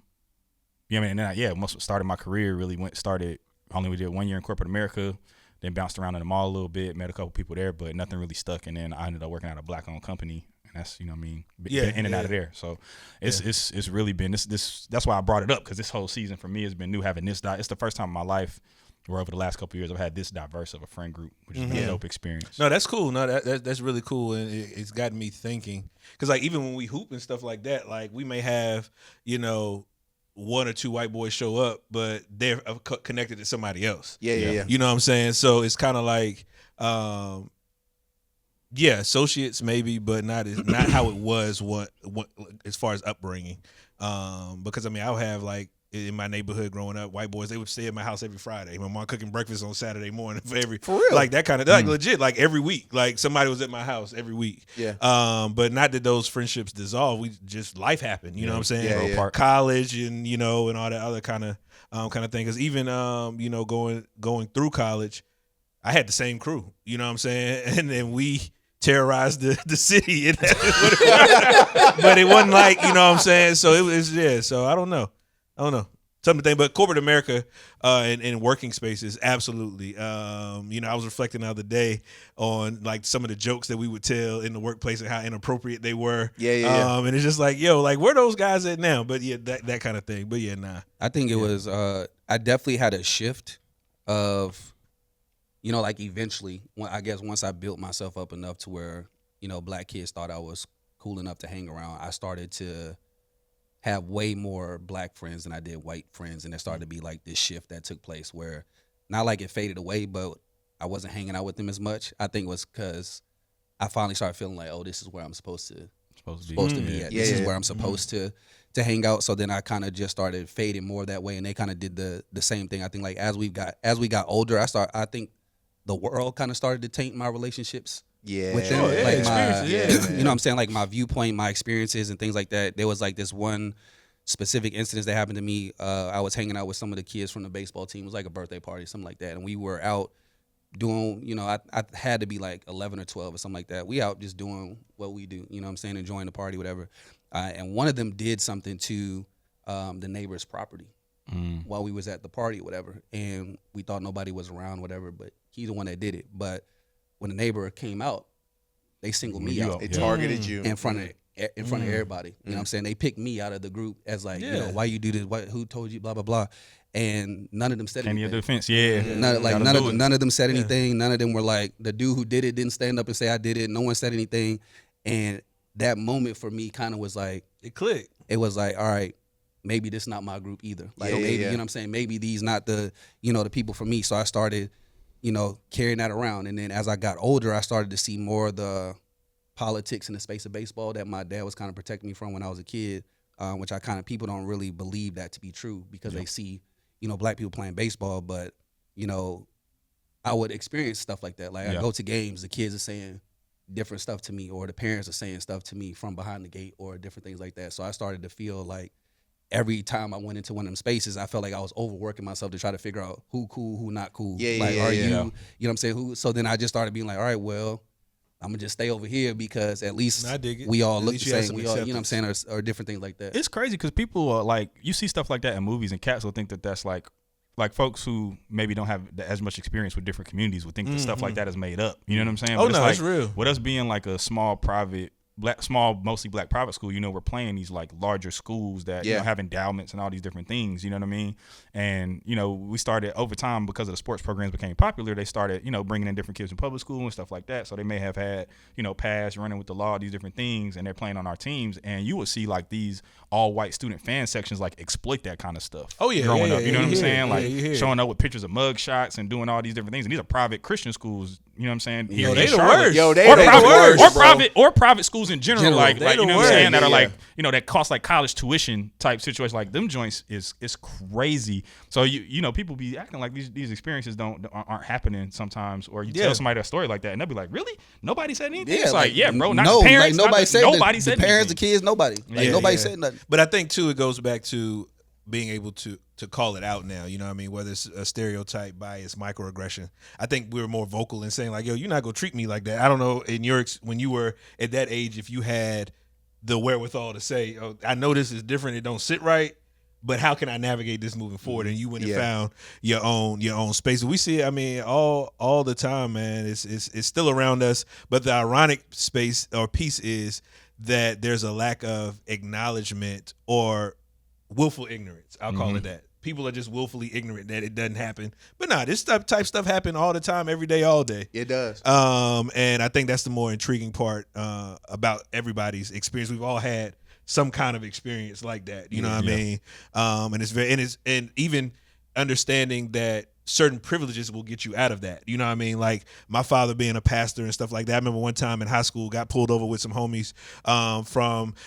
then most started my career really we did 1 year in corporate America, then bounced around in the mall a little bit, met a couple people there, but nothing really stuck. And then I ended up working at a black owned company. And that's, been in and out of there. So it's really been this. That's why I brought it up, because this whole season for me has been new, having this. It's the first time in my life where over the last couple of years I've had this diverse of a friend group, which has been a dope experience. No, that's cool. No, that's really cool, and it's gotten me thinking. Because like even when we hoop and stuff like that, like we may have 1 or 2 white boys show up, but they're connected to somebody else. Yeah. You know what I'm saying? So it's kind of like, associates maybe, but not how it was. What as far as upbringing, because I'll have like. In my neighborhood growing up, white boys, they would stay at my house every Friday. My mom cooking breakfast on Saturday morning for real? Like that kind of, like legit, like every week. Like somebody was at my house every week. Yeah. But not that those friendships dissolve. We just, life happened, you know what I'm saying? Yeah. College and, and all that other kind of thing. Because even, going through college, I had the same crew, you know what I'm saying? And then we terrorized the city. But it wasn't like, you know what I'm saying? So it was, so I don't know. Something to think, but corporate America and working spaces, absolutely. I was reflecting the other day on like some of the jokes that we would tell in the workplace and how inappropriate they were. Yeah. And it's just like, like where are those guys at now? But that kind of thing. But nah. I think it was. I definitely had a shift of, like eventually, once I built myself up enough to where black kids thought I was cool enough to hang around, I started to have way more black friends than I did white friends, and there started to be like this shift that took place where not like it faded away, but I wasn't hanging out with them as much. I think it was because I finally started feeling like, oh, this is where I'm supposed to be at. This is where I'm supposed to hang out. So then I kind of just started fading more that way, and they kind of did the same thing. I think like as we got older, I think the world kind of started to taint my relationships. Yeah. With them. Sure, yeah, like experiences, you know what I'm saying? Like my viewpoint, my experiences and things like that. There was like this one specific incident that happened to me. I was hanging out with some of the kids from the baseball team. It was like a birthday party, something like that. And we were out doing, you know, I had to be like 11 or 12 or something like that. We out just doing what we do, you know what I'm saying? Enjoying the party, whatever. And one of them did something to the neighbor's property while we was at the party or whatever. And we thought nobody was around, whatever, but he's the one that did it. But when the neighbor came out, they singled me out. They targeted you in front of everybody. You know what I'm saying? They picked me out of the group as like, you know, why you do this? Who told you? Blah blah blah. And none of them said anything. defense, None of them said anything. None of them were like, the dude who did it didn't stand up and say I did it. No one said anything. And that moment for me kind of was like, it clicked. It was like, all right, maybe this not my group either. Like maybe you know what I'm saying? Maybe these not the, you know, the people for me. So I started, you know, carrying that around. And then as I got older, I started to see more of the politics in the space of baseball that my dad was kind of protecting me from when I was a kid, which I kind of, people don't really believe that to be true because they see, you know, black people playing baseball. But, you know, I would experience stuff like that. Like I go to games, the kids are saying different stuff to me, or the parents are saying stuff to me from behind the gate or different things like that. So I started to feel like every time I went into one of them spaces, I felt like I was overworking myself to try to figure out who cool, who not cool. You know what I'm saying? Who? So then I just started being like, all right, well, I'm gonna just stay over here because at least we all look the same. We all, you know what I'm saying, or different things like that. It's crazy because people are like, you see stuff like that in movies, and cats will think that that's like folks who maybe don't have as much experience with different communities would think that stuff like that is made up. You know what I'm saying? Oh, but no, like, it's real. With us being like a small private, mostly black private school, you know, we're playing these like larger schools that you know, have endowments and all these different things. You know what I mean? And you know, we started over time because of the sports programs became popular. They started, you know, bringing in different kids from public school and stuff like that. So they may have had, you know, past running with the law, these different things, and they're playing on our teams. And you would see like these all white student fan sections like exploit that kind of stuff. Oh yeah, growing up, you know what I'm saying? Yeah, like showing up with pictures of mug shots and doing all these different things. And these are private Christian schools. You know what I'm saying? Yo, in they the Charlotte. worst. Yo, they or the private, worst, or private schools in general, like They you know the what I'm saying, worst. that are Yeah. like, you know, that cost like college tuition type situation. Like them joints is crazy. So you know, people be acting like these experiences aren't happening sometimes, or you tell somebody a story like that and they'll be like, really? Nobody said anything? It's like, bro, not the parents, like nobody said nobody the said parents, anything. the kids, nobody. Like nobody said nothing. But I think too, it goes back to being able to call it out now. You know what I mean? Whether it's a stereotype, bias, microaggression. I think we were more vocal in saying like, yo, you're not gonna treat me like that. I don't know in your when you were at that age if you had the wherewithal to say, oh, I know this is different, it don't sit right, but how can I navigate this moving forward? And you went and found your own space. We see it, I mean, all the time, man. It's still around us. But the ironic space or piece is that there's a lack of acknowledgement or willful ignorance. I'll call it that. People are just willfully ignorant that it doesn't happen. But nah, this type stuff happen all the time, every day, all day. It does. And I think that's the more intriguing part about everybody's experience. We've all had some kind of experience like that. You know what I mean? And even understanding that certain privileges will get you out of that. You know what I mean? Like my father being a pastor and stuff like that. I remember one time in high school, got pulled over with some homies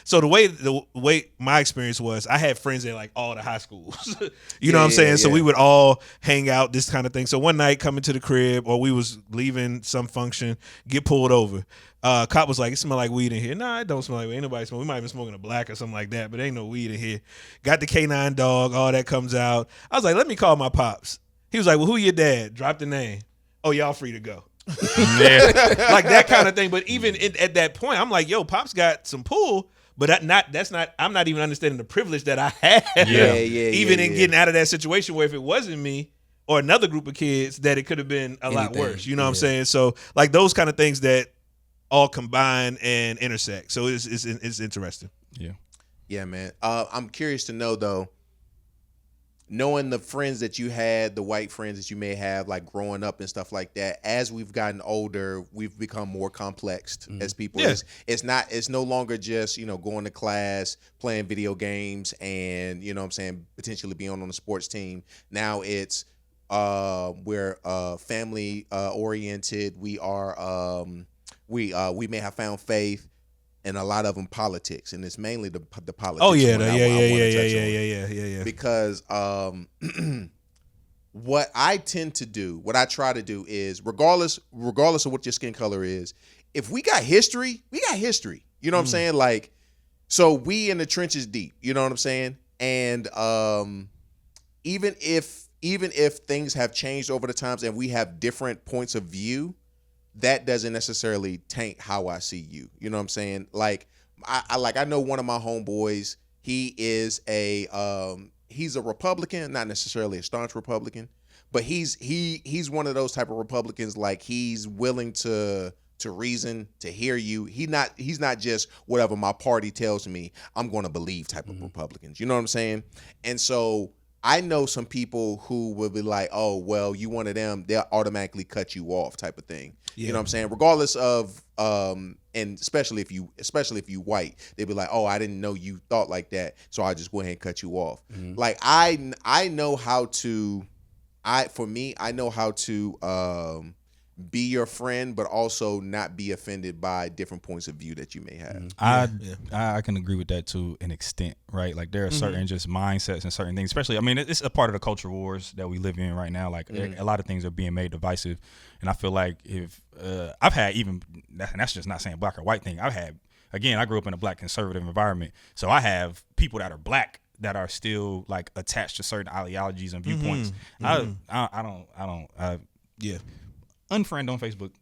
so the way my experience was, I had friends at like all the high schools. you know what I'm saying? So we would all hang out, this kind of thing. So one night coming to the crib, or we was leaving some function, get pulled over. Cop was like, it smell like weed in here. Nah, it don't smell like weed. Ain't nobody smoke. We might have been smoking a black or something like that, but ain't no weed in here. Got the K9 dog, all that comes out. I was like, let me call my pops. He was like, well, who your dad? Drop the name. Oh, y'all free to go. Like that kind of thing. But even at that point, I'm like, yo, Pop's got some pull, but I'm not even understanding the privilege that I had. Even in getting out of that situation where if it wasn't me or another group of kids, that it could have been a lot worse. You know what I'm saying? So like those kind of things that all combine and intersect. So it's interesting. Yeah. Yeah, man. I'm curious to know though, knowing the friends that you had, the white friends that you may have, like growing up and stuff like that. As we've gotten older, we've become more complex as people. Yeah. It's no longer just, going to class, playing video games, and potentially being on a sports team. Now it's we're family oriented. We are we may have found faith. And a lot of them politics, and it's mainly the politics. Oh yeah, one I wanna touch on. yeah. Because what I tend to do, what I try to do is, regardless of what your skin color is, if we got history, we got history. You know what I'm saying? Like, so we in the trenches deep. You know what I'm saying? And even if things have changed over the times and we have different points of view, that doesn't necessarily taint how I see you. You know what I'm saying? Like, I know one of my homeboys, he is he's a Republican, not necessarily a staunch Republican, but he's one of those type of Republicans, like, he's willing to reason, to hear you. He's not just whatever my party tells me I'm going to believe type of Republicans. You know what I'm saying? And so I know some people who will be like, oh, well, you one of them, they'll automatically cut you off type of thing. Yeah. You know what I'm saying? Regardless of, and especially if you white, they'd be like, oh, I didn't know you thought like that, so I'll just go ahead and cut you off. Like, I know how to, I know how to be your friend, but also not be offended by different points of view that you may have. I can agree with that to an extent, right? Like, there are certain just mindsets and certain things, especially, I mean, it's a part of the culture wars that we live in right now. Like, a lot of things are being made divisive. And I feel like if I've had, even, and that's just not saying black or white thing, again, I grew up in a black conservative environment. So I have people that are black that are still, like, attached to certain ideologies and viewpoints. Unfriend on Facebook.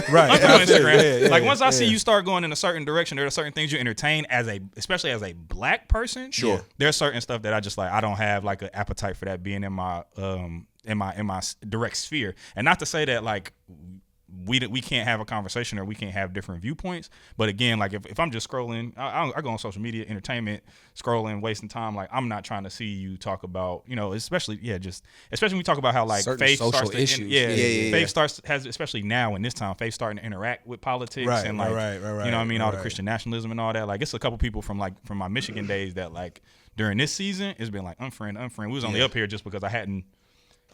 Right. Unfriend on Instagram. Yeah, like, once I see you start going in a certain direction, there are certain things you entertain especially as a black person. Sure. There's certain stuff that I don't have, like, an appetite for that being in my direct sphere. And not to say that, like, we can't have a conversation or we can't have different viewpoints. But again, like, if I'm just scrolling, I go on social media, entertainment, scrolling, wasting time. Like, I'm not trying to see you talk about, especially when we talk about how, like, certain faith social starts to issues. faith has, especially now in this time, faith starting to interact with politics and, like, right, you know what I mean, all the Christian nationalism and all that. Like, it's a couple people from my Michigan days that, like, during this season, it's been like unfriend. We was only up here just because I hadn't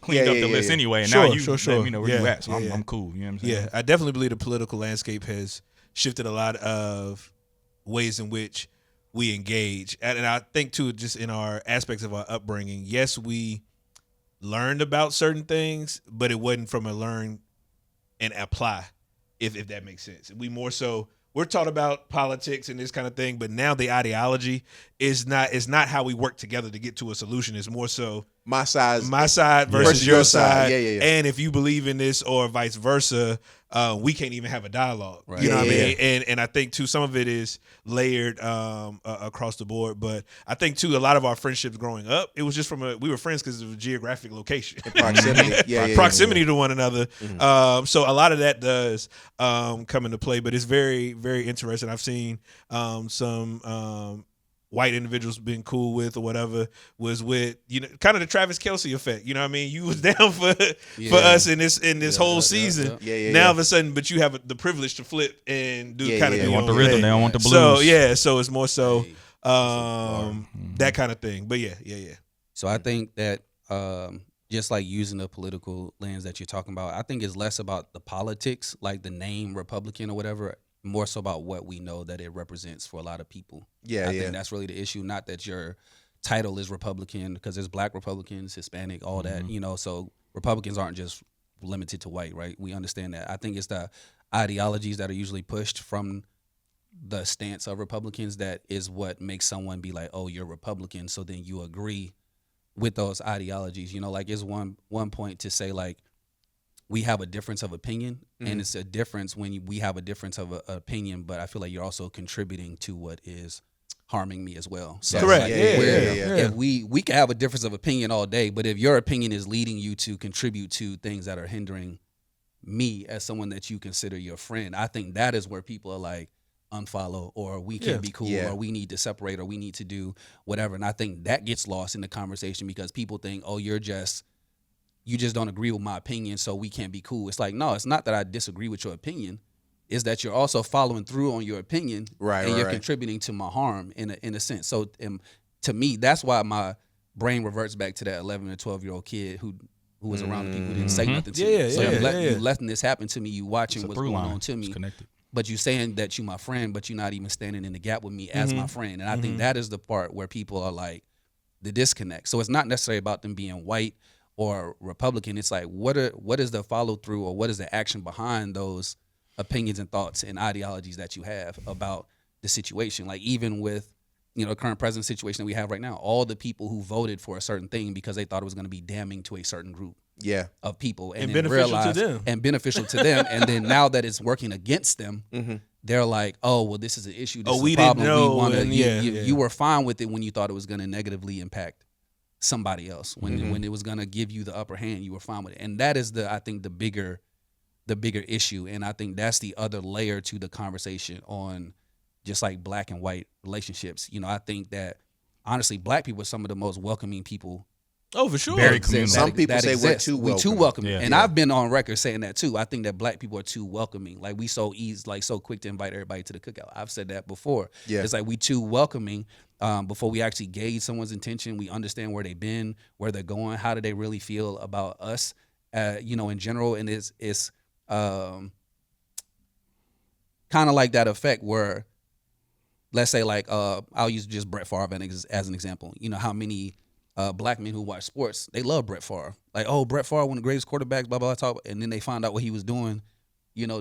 cleaned up the list anyway, and Sure, now you sure. let me know where you at, so Yeah. I'm cool. You know what I'm saying? Yeah, I definitely believe the political landscape has shifted a lot of ways in which we engage. And I think, too, just in our aspects of our upbringing, yes, we learned about certain things, but it wasn't from a learn and apply, if that makes sense. We're taught about politics and this kind of thing, but now the ideology is not how we work together to get to a solution. It's more so my side versus your side. Yeah. And if you believe in this or vice versa, we can't even have a dialogue. Right. You know what I mean? And I think, too, some of it is layered across the board. But I think, too, a lot of our friendships growing up, it was just we were friends because of a geographic location. Proximity. Proximity to one another. So a lot of that does come into play. But it's very, very interesting. I've seen some white individuals been cool with or whatever was with, kind of the Travis Kelce effect. You know what I mean? You was down for us in this whole season. Now all of a sudden, but you have the privilege to flip and do kind of They your want the own rhythm, thing. they don't want the blues. So it's more so that kind of thing. But yeah. So I think that just like using the political lens that you're talking about, I think it's less about the politics, like the name Republican or whatever, more so about what we know that it represents for a lot of people. I think that's really the issue. Not that your title is Republican, because there's black Republicans, Hispanic, all that, so Republicans aren't just limited to white, right? We understand that. I think it's the ideologies that are usually pushed from the stance of Republicans that is what makes someone be like, oh, you're Republican, so then you agree with those ideologies. Like, it's one point to say, like, we have a difference of opinion, and it's a difference when we have a difference of opinion, but I feel like you're also contributing to what is harming me as well. So correct. Like, Yeah. If we can have a difference of opinion all day, but if your opinion is leading you to contribute to things that are hindering me as someone that you consider your friend, I think that is where people are like, unfollow, or we can't be cool, or we need to separate, or we need to do whatever. And I think that gets lost in the conversation because people think, oh, you just don't agree with my opinion, so we can't be cool. It's like, no, it's not that I disagree with your opinion. It's that you're also following through on your opinion, and you're contributing to my harm in a sense. So to me, that's why my brain reverts back to that 11 or 12-year-old kid who was around the people who didn't say nothing to me. So you letting this happen to me, you watching what's going on to me. But you saying that you my friend, but you're not even standing in the gap with me as my friend. And I think that is the part where people are like the disconnect. So it's not necessarily about them being white or Republican. It's like what is the follow through, or what is the action behind those opinions and thoughts and ideologies that you have about the situation? Like even with the current president situation that we have right now, all the people who voted for a certain thing because they thought it was going to be damning to a certain group of people, and then beneficial to them, and then now that it's working against them, they're like, oh well, this is an issue, this is we a problem. didn't know. You were fine with it when you thought it was going to negatively impact somebody else, when it was going to give you the upper hand, you were fine with it. And that is I think the bigger issue. And I think that's the other layer to the conversation on just like black and white relationships. I think that honestly, black people are some of the most welcoming people. Oh, for sure. Very communal. Some people say we're too welcoming. And I've been on record saying that too. I think that black people are too welcoming. Like we so quick to invite everybody to the cookout. I've said that before. Yeah. It's like we too welcoming before we actually gauge someone's intention. We understand where they've been, where they're going, how do they really feel about us, in general. And it's kind of like that effect where, let's say like I'll use just Brett Favre as an example. How many black men who watch sports, they love Brett Favre. Like, oh, Brett Favre, one of the greatest quarterbacks, blah, blah, blah, and then they find out what he was doing,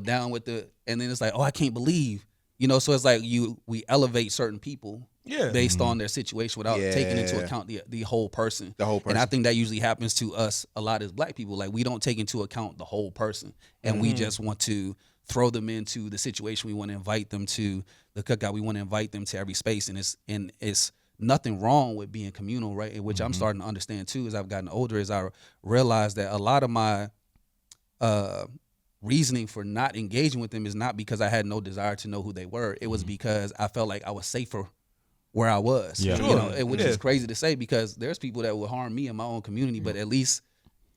down with and then it's like, oh, I can't believe, so it's like we elevate certain people based on their situation without taking into account the whole person. The whole person. And I think that usually happens to us a lot as black people. Like we don't take into account the whole person, and we just want to throw them into the situation. We want to invite them to the cookout. We want to invite them to every space, and it's nothing wrong with being communal, right? Which I'm starting to understand too as I've gotten older, as I realized that a lot of my reasoning for not engaging with them is not because I had no desire to know who they were. It was because I felt like I was safer where I was. Which is crazy to say because there's people that will harm me in my own community, but at least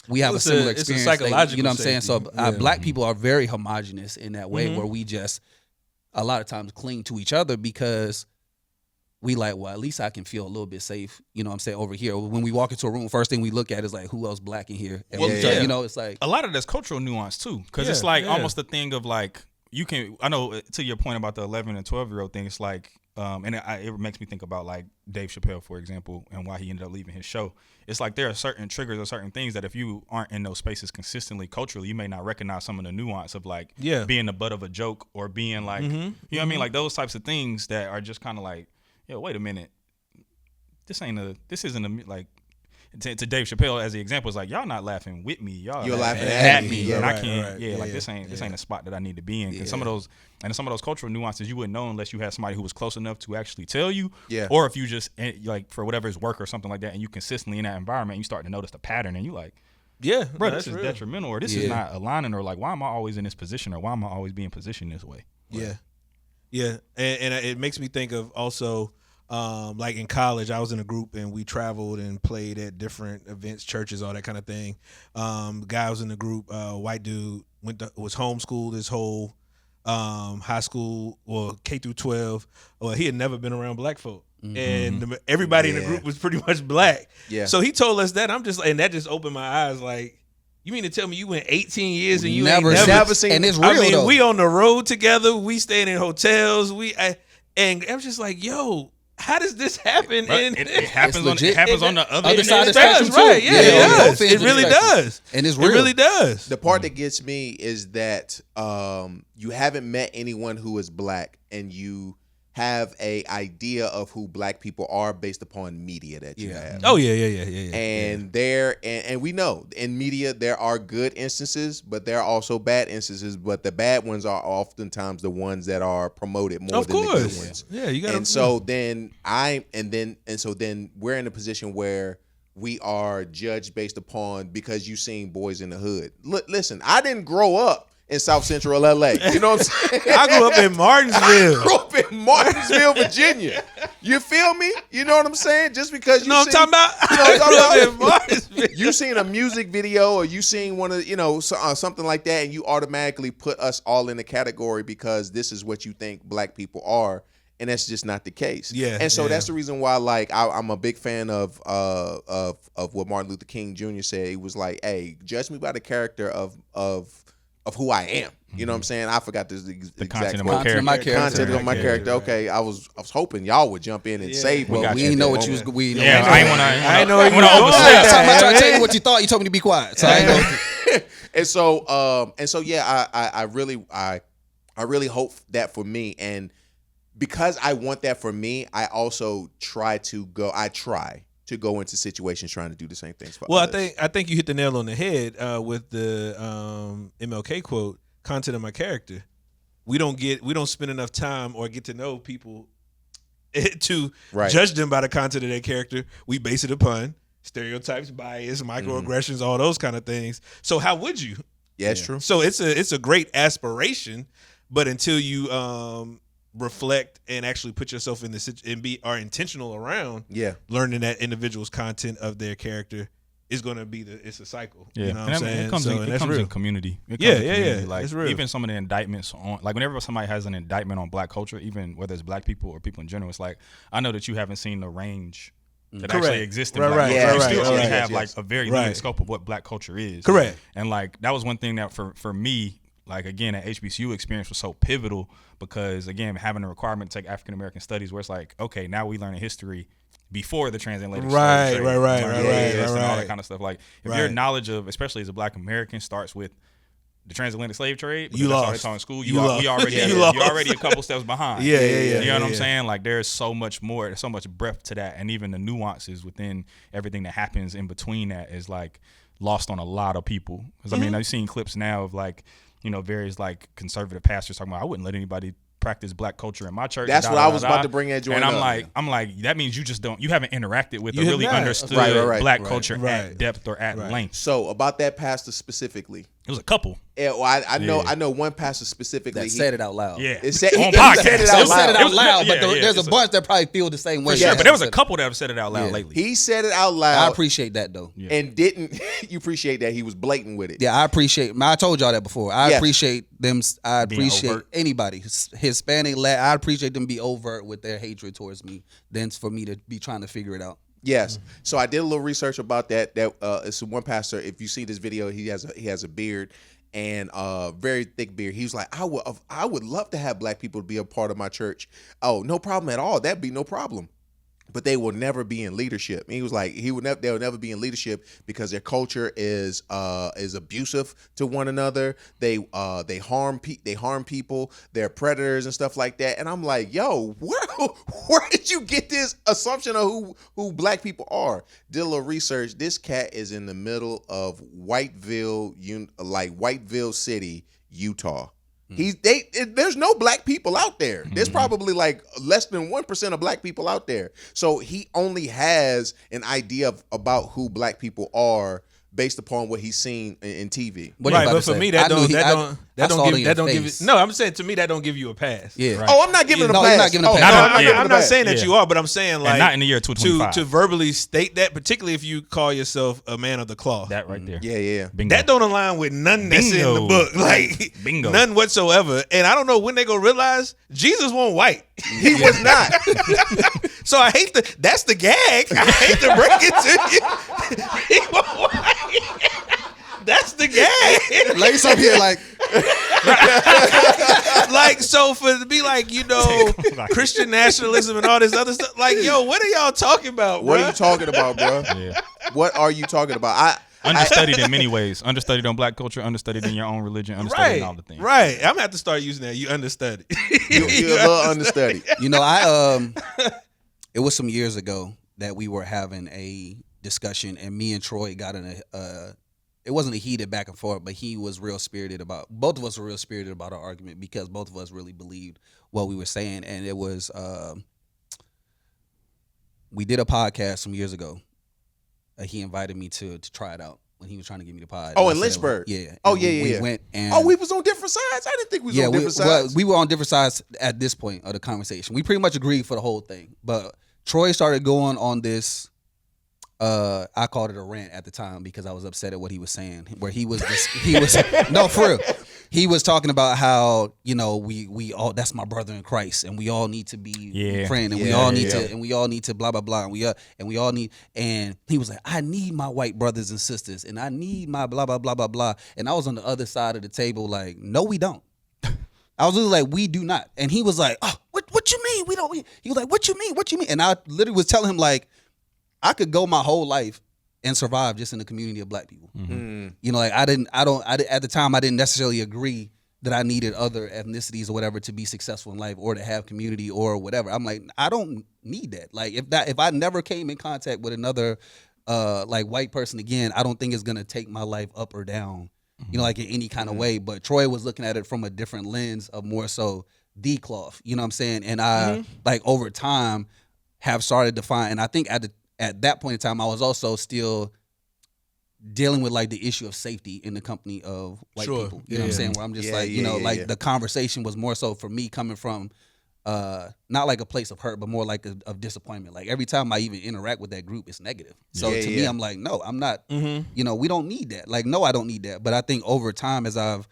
we have a similar experience. It's a psychological you know what I'm saying? safety. So black people are very homogenous in that way where we just a lot of times cling to each other because we like, well, at least I can feel a little bit safe, what I'm saying, over here. When we walk into a room, first thing we look at is like, who else black in here? And it's like a lot of that's cultural nuance too, because it's like almost the thing of like I know to your point about the 11 and 12-year-old thing, it's like, and it makes me think about like Dave Chappelle, for example, and why he ended up leaving his show. It's like there are certain triggers or certain things that if you aren't in those spaces consistently culturally, you may not recognize some of the nuance of like being the butt of a joke or being like, you know what I mean? Like those types of things that are just kind of like, yo, wait a minute. This isn't like to Dave Chappelle as the example is like, y'all not laughing with me, you're laughing at me, and I can't. This ain't a spot that I need to be in. Because some of those cultural nuances you wouldn't know unless you had somebody who was close enough to actually tell you. Or if you just like for whatever is work or something like that, and you consistently in that environment, you start to notice the pattern, and you like, bro, this is detrimental, or this is not aligning, or like, why am I always in this position, or why am I always being positioned this way? And it makes me think of also. Like in college, I was in a group and we traveled and played at different events, churches, all that kind of thing. Guy was in the group, white dude, was homeschooled his whole high school or K through 12. Well, he had never been around black folk, and everybody in the group was pretty much black. So he told us that. I'm just, and that just opened my eyes. Like, you mean to tell me you went 18 years and you ain't never seen? And it's real. I mean, though. We on the road together. We stayed in hotels. And I was just like, yo. How does this happen? Right. It happens on the other side of the spectrum, right? too. It does. It really does. And it's real. It really does. The part that gets me is that you haven't met anyone who is black, and you have a idea of who black people are based upon media that you have. Oh yeah. And we know in media there are good instances, but there are also bad instances. But the bad ones are oftentimes the ones that are promoted more than the good ones. Yeah, you got. And so then we're in a position where we are judged based upon because you seen Boys in the Hood. Listen, I didn't grow up in South Central LA. You know what I'm saying? I grew up in Martinsville. grew up in Martinsville, Virginia. You feel me? You know what I'm saying? Just because you know what I'm talking about? You know what I'm talking in Martinsville. You seen a music video or you seen one of, something like that, and you automatically put us all in a category because this is what you think black people are. And that's just not the case. Yeah. And so yeah. that's the reason why, like, I'm a big fan of what Martin Luther King Jr. said. He was like, "Hey, judge me by the character of who I am." You know what I'm saying? I forgot the exact content of quote. my character. Content of my character. Okay, I was hoping y'all would jump in and save me. Well, we didn't know what you was. We Yeah, I ain't know you wanna overstep. I'm not trying to tell you what you thought. You told me to be quiet. So I ain't know. and so yeah, I really hope that for me, and because I want that for me, I also try to go into situations trying to do the same things for others. I think you hit the nail on the head with the MLK quote, content of my character. We don't spend enough time or get to know people to judge them by the content of their character. We base it upon stereotypes, bias, microaggressions, all those kind of things. So how would you? Yeah, it's true. So it's a great aspiration, but until you reflect and actually put yourself in the and are intentional around learning that individual's content of their character is going to be it's a cycle. Yeah, you know what I'm saying? It comes in community. Yeah. Like it's real. even some of the indictments on, like whenever somebody has an indictment on black culture, even whether it's black people or people in general, it's like, I know that you haven't seen the range that actually exists in black culture. Yeah, you still only right. have like a very limited scope of what black culture is. Correct. And like that was one thing that for me, like again, that HBCU experience was so pivotal because again, having a requirement to take African American studies, where it's like, okay, now we learn a history before the transatlantic slave trade, and all that kind of stuff. Like if your knowledge of, especially as a black American, starts with the transatlantic slave trade, you that's lost. all they taught in school. You lost. You're already a couple steps behind. Yeah. You know what I'm saying? Like there's so much more, there's so much breadth to that, and even the nuances within everything that happens in between that is like lost on a lot of people. Because I mean, I've seen clips now of like, various like conservative pastors talking about, I wouldn't let anybody practice black culture in my church. That's what I was about to bring at joint and up. I'm like, that means you haven't interacted with or really understood black culture at depth or at length. So about that pastor specifically, it was a couple. Yeah, well, I know one pastor specifically that said it out loud. Yeah, it said, on he podcast. said it out loud. But there's a bunch that probably feel the same way. For sure, but there was a couple that have said it out loud lately. He said it out loud. I appreciate that though. And didn't you appreciate that he was blatant with it? Yeah, I appreciate. I told y'all that before. I appreciate them. I appreciate overt. anybody Hispanic, Latin. I appreciate them be overt with their hatred towards me than for me to be trying to figure it out. Yes. So I did a little research about that. It's one pastor. If you see this video, he has a beard and very thick beard. He was like, I would love to have black people be a part of my church. Oh, no problem at all. That'd be no problem. But they will never be in leadership. And he was like, they'll never be in leadership because their culture is abusive to one another. They harm people. They're predators and stuff like that. And I'm like, yo, where did you get this assumption of who black people are? Did a little research. This cat is in the middle of Whiteville City, Utah. There's no black people out there. There's probably like less than 1% of black people out there. So he only has an idea about who black people are based upon what he's seen in TV. Right, but for me that don't give it. No, I'm saying to me that don't give you a pass. Yeah. Right. Oh, I'm not giving it a pass. You're not giving a pass. I'm not saying that you are, but I'm saying like and not in the year 2025. To verbally state that, particularly if you call yourself a man of the cloth. That right there. Yeah. Bingo. That don't align with none that's in the book. Like Bingo. None whatsoever. And I don't know when they gonna realize Jesus wasn't white. He was not. So that's the gag. I hate to break it to you. He wasn't white. That's the gag. Ladies up here like like, so for to be like, Christian nationalism and all this other stuff, like, yo, what are y'all talking about, What bro? are you talking about, bro? Yeah. What are you talking about? Understudied in many ways. Understudied on black culture, understudied in your own religion, understudied in all the things. Right. I'm gonna have to start using that. You understudied. You're a little understudied. It was some years ago that we were having a discussion, and me and Troy got in it wasn't a heated back and forth, but he was real spirited about, both of us were real spirited about our argument because both of us really believed what we were saying. And it was, we did a podcast some years ago. He invited me to try it out. when he was trying to give me the pod. Oh, I in said, Lynchburg. Yeah. Oh, And yeah. we went and Oh, we was on different sides. I didn't think we was on different sides. we were on different sides at this point of the conversation. We pretty much agreed for the whole thing. But Troy started going on this. I called it a rant at the time because I was upset at what he was saying. Where he was no, for real. He was talking about how, you know, we all, that's my brother in Christ, and we all need to be friends, and we all need to blah blah blah, and we all need, and he was like, I need my white brothers and sisters, and I need my blah blah blah blah blah, and I was on the other side of the table like, no, we don't. I was literally like, we do not, and he was like, oh, what you mean we don't? He was like, what you mean? And I literally was telling him like, I could go my whole life and survive just in the community of black people. Mm-hmm. You know, like at the time I didn't necessarily agree that I needed other ethnicities or whatever to be successful in life or to have community or whatever. I'm like, I don't need that. Like if I never came in contact with another like white person again, I don't think it's gonna take my life up or down, you know, like in any kind of way. But Troy was looking at it from a different lens of more so the cloth, you know what I'm saying? And I like over time have started to find, and I think at that point in time, I was also still dealing with like the issue of safety in the company of white people. You know what I'm saying? Where I'm just the conversation was more so for me coming from not like a place of hurt, but more like of disappointment. Like every time I even interact with that group, it's negative. So to me, I'm like, no, I'm not, you know, we don't need that. Like, no, I don't need that. But I think over time, as I've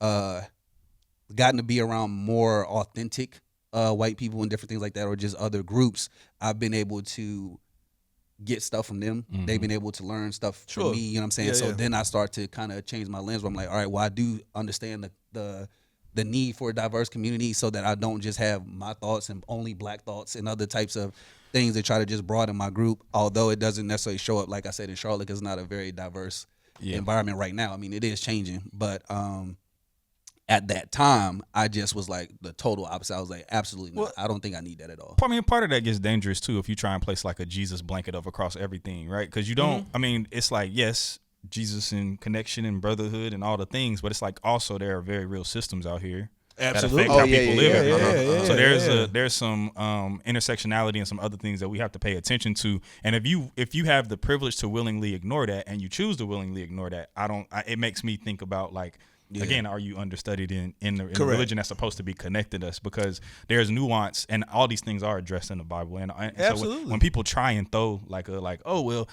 gotten to be around more authentic white people and different things like that, or just other groups, I've been able to get stuff from them. They've been able to learn stuff from me, you know what I'm saying? So then I start to kind of change my lens where I'm like, all right, well, I do understand the need for a diverse community so that I don't just have my thoughts and only black thoughts and other types of things that try to just broaden my group, although it doesn't necessarily show up, like I said, in Charlotte, because it's not a very diverse environment right now. I mean, it is changing, but at that time, I just was like the total opposite. I was like, absolutely not. I don't think I need that at all. I mean, part of that gets dangerous too if you try and place like a Jesus blanket of across everything, right? Because you don't. I mean, it's like, yes, Jesus and connection and brotherhood and all the things, but it's like also there are very real systems out here Absolutely. that affect how people live. So there's some intersectionality and some other things that we have to pay attention to. And if you have the privilege to willingly ignore that and you choose to willingly ignore that, it makes me think about like, again, are you understudied in the religion that's supposed to be connected us? Because there's nuance, and all these things are addressed in the Bible. And Absolutely. So when people try and throw we're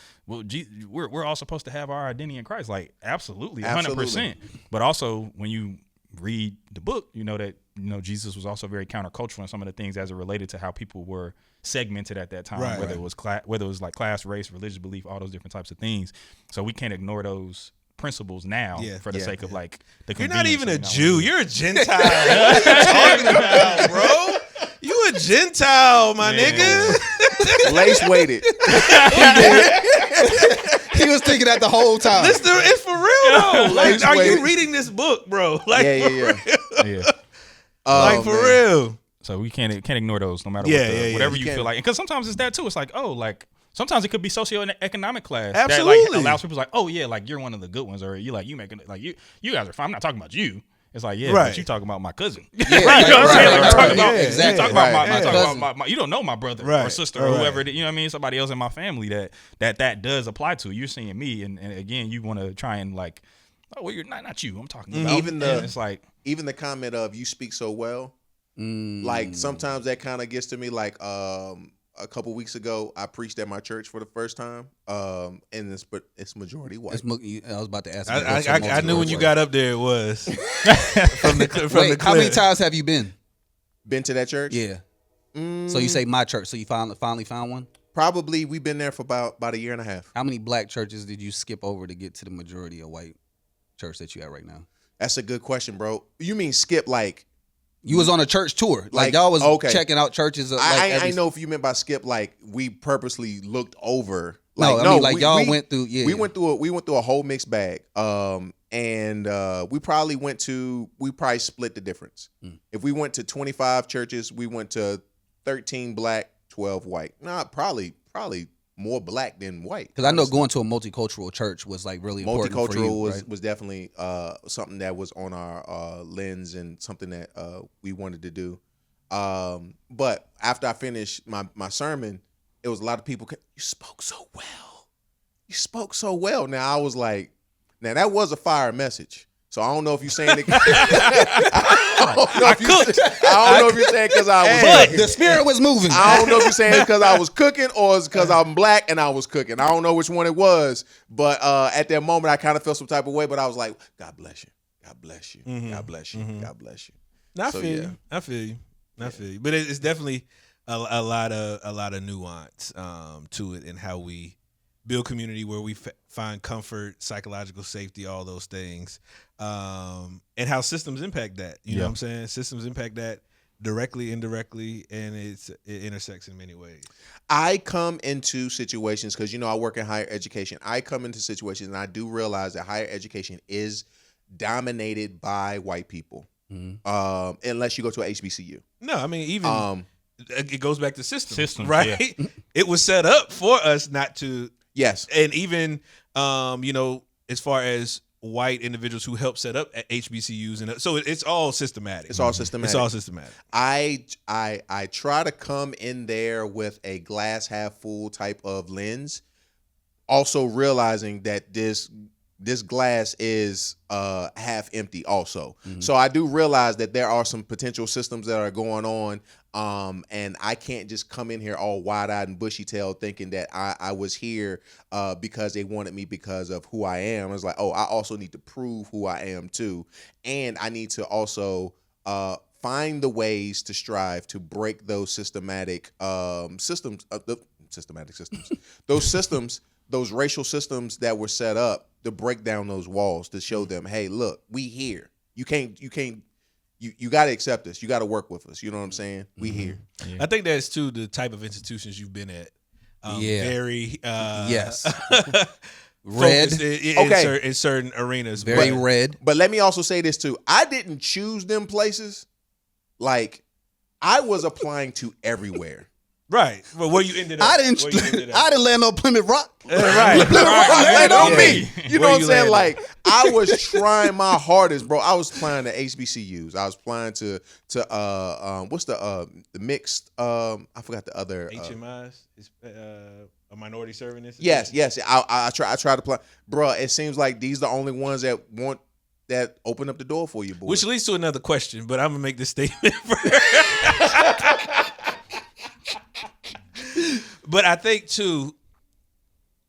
all supposed to have our identity in Christ, like absolutely, 100%. But also when you read the book, you know that Jesus was also very countercultural in some of the things as it related to how people were segmented at that time, whether it was like class, race, religious belief, all those different types of things. So we can't ignore those principles now for the sake of like the You're not even a convenience Jew. You're a Gentile. What are you talking about, bro? You a Gentile, my nigga. Lace weighted. He was thinking that the whole time. It's for real though. Like, are you Wait. reading this book, bro? Like, Yeah. like for real. So we can't ignore those, no matter whatever you feel like. Because sometimes it's that too. It's like, sometimes it could be socioeconomic class. Absolutely. That like allows people like, like you're one of the good ones, or you making like you guys are fine. I'm not talking about you. It's like, but you talking about my cousin. Exactly. You don't know my brother or sister or whoever, you know what I mean? Somebody else in my family that does apply to. You're seeing me, and again, you want to try and like, you're not you. I'm talking about. It's like even the comment of you speak so well, like sometimes that kind of gets to me. Like a couple weeks ago, I preached at my church for the first time, and it's majority white. I was about to ask. I knew when you got up there it was from the clip. How many times have you been Been to that church? Yeah. So you say my church. So you finally found one? Probably we've been there for about a year and a half. How many black churches did you skip over to get to the majority of white church that you at right now? That's a good question, bro. You mean skip like you was on a church tour, like y'all was checking out churches. I know if you meant by skip, like we purposely looked over. Y'all went through. Yeah, we went through a whole mixed bag. And we probably split the difference. If we went to 25 churches, we went to 13 black, 12 white. Nah, probably more black than white. Because I know going to a multicultural church was like really important for you, right? was definitely something that was on our lens and something that we wanted to do. But after I finished my sermon, it was a lot of people. You spoke so well. you spoke so well. Now I was like, now that was a fire message. So I don't know if you're saying it. I don't know if you're saying because I was. But the spirit was moving. I don't know if you're saying it's because I was cooking or it's because I'm black and I was cooking. I don't know which one it was, but at that moment I kind of felt some type of way. But I was like, God bless you, God bless you, God bless you, God bless you. I feel you. I feel you. But it's definitely a lot of nuance to it and how we build community where we find comfort, psychological safety, all those things, and how systems impact that. You know what I'm saying? Systems impact that directly, indirectly, and it intersects in many ways. I come into situations because I work in higher education. I come into situations and I do realize that higher education is dominated by white people, unless you go to a HBCU. No, I mean even it goes back to systems, right? Yeah. It was set up for us not to. Yes, and even as far as white individuals who help set up at HBCUs, and so it's all systematic. It's all systematic. It's all systematic. I try to come in there with a glass half full type of lens, also realizing that this glass is half empty also. So I do realize that there are some potential systems that are going on, and I can't just come in here all wide-eyed and bushy-tailed thinking that I was here because they wanted me because of who I am. It's like, oh, I also need to prove who I am too, and I need to also find the ways to strive to break those systematic systems, those systems, those racial systems that were set up to break down those walls, to show them, hey, look, we here. You got to accept us. You got to work with us. You know what I'm saying? We here. Yeah. I think that's too the type of institutions you've been at. Very yes. Red. In certain arenas. Very red. But let me also say this too. I didn't choose them places. Like, I was applying to everywhere. Right. Well, where you ended up. I didn't land on Plymouth Rock. Right. Plymouth Rock landed on me. You know what I'm saying? Like, I was trying my hardest, bro. I was applying to HBCUs. I was applying to what's the mixed I forgot the other HMIs is a minority serving institution. Yes. I try to apply. Bro, it seems like these are the only ones that open up the door for you, boy. Which leads to another question, but I'm gonna make this statement first. But I think too,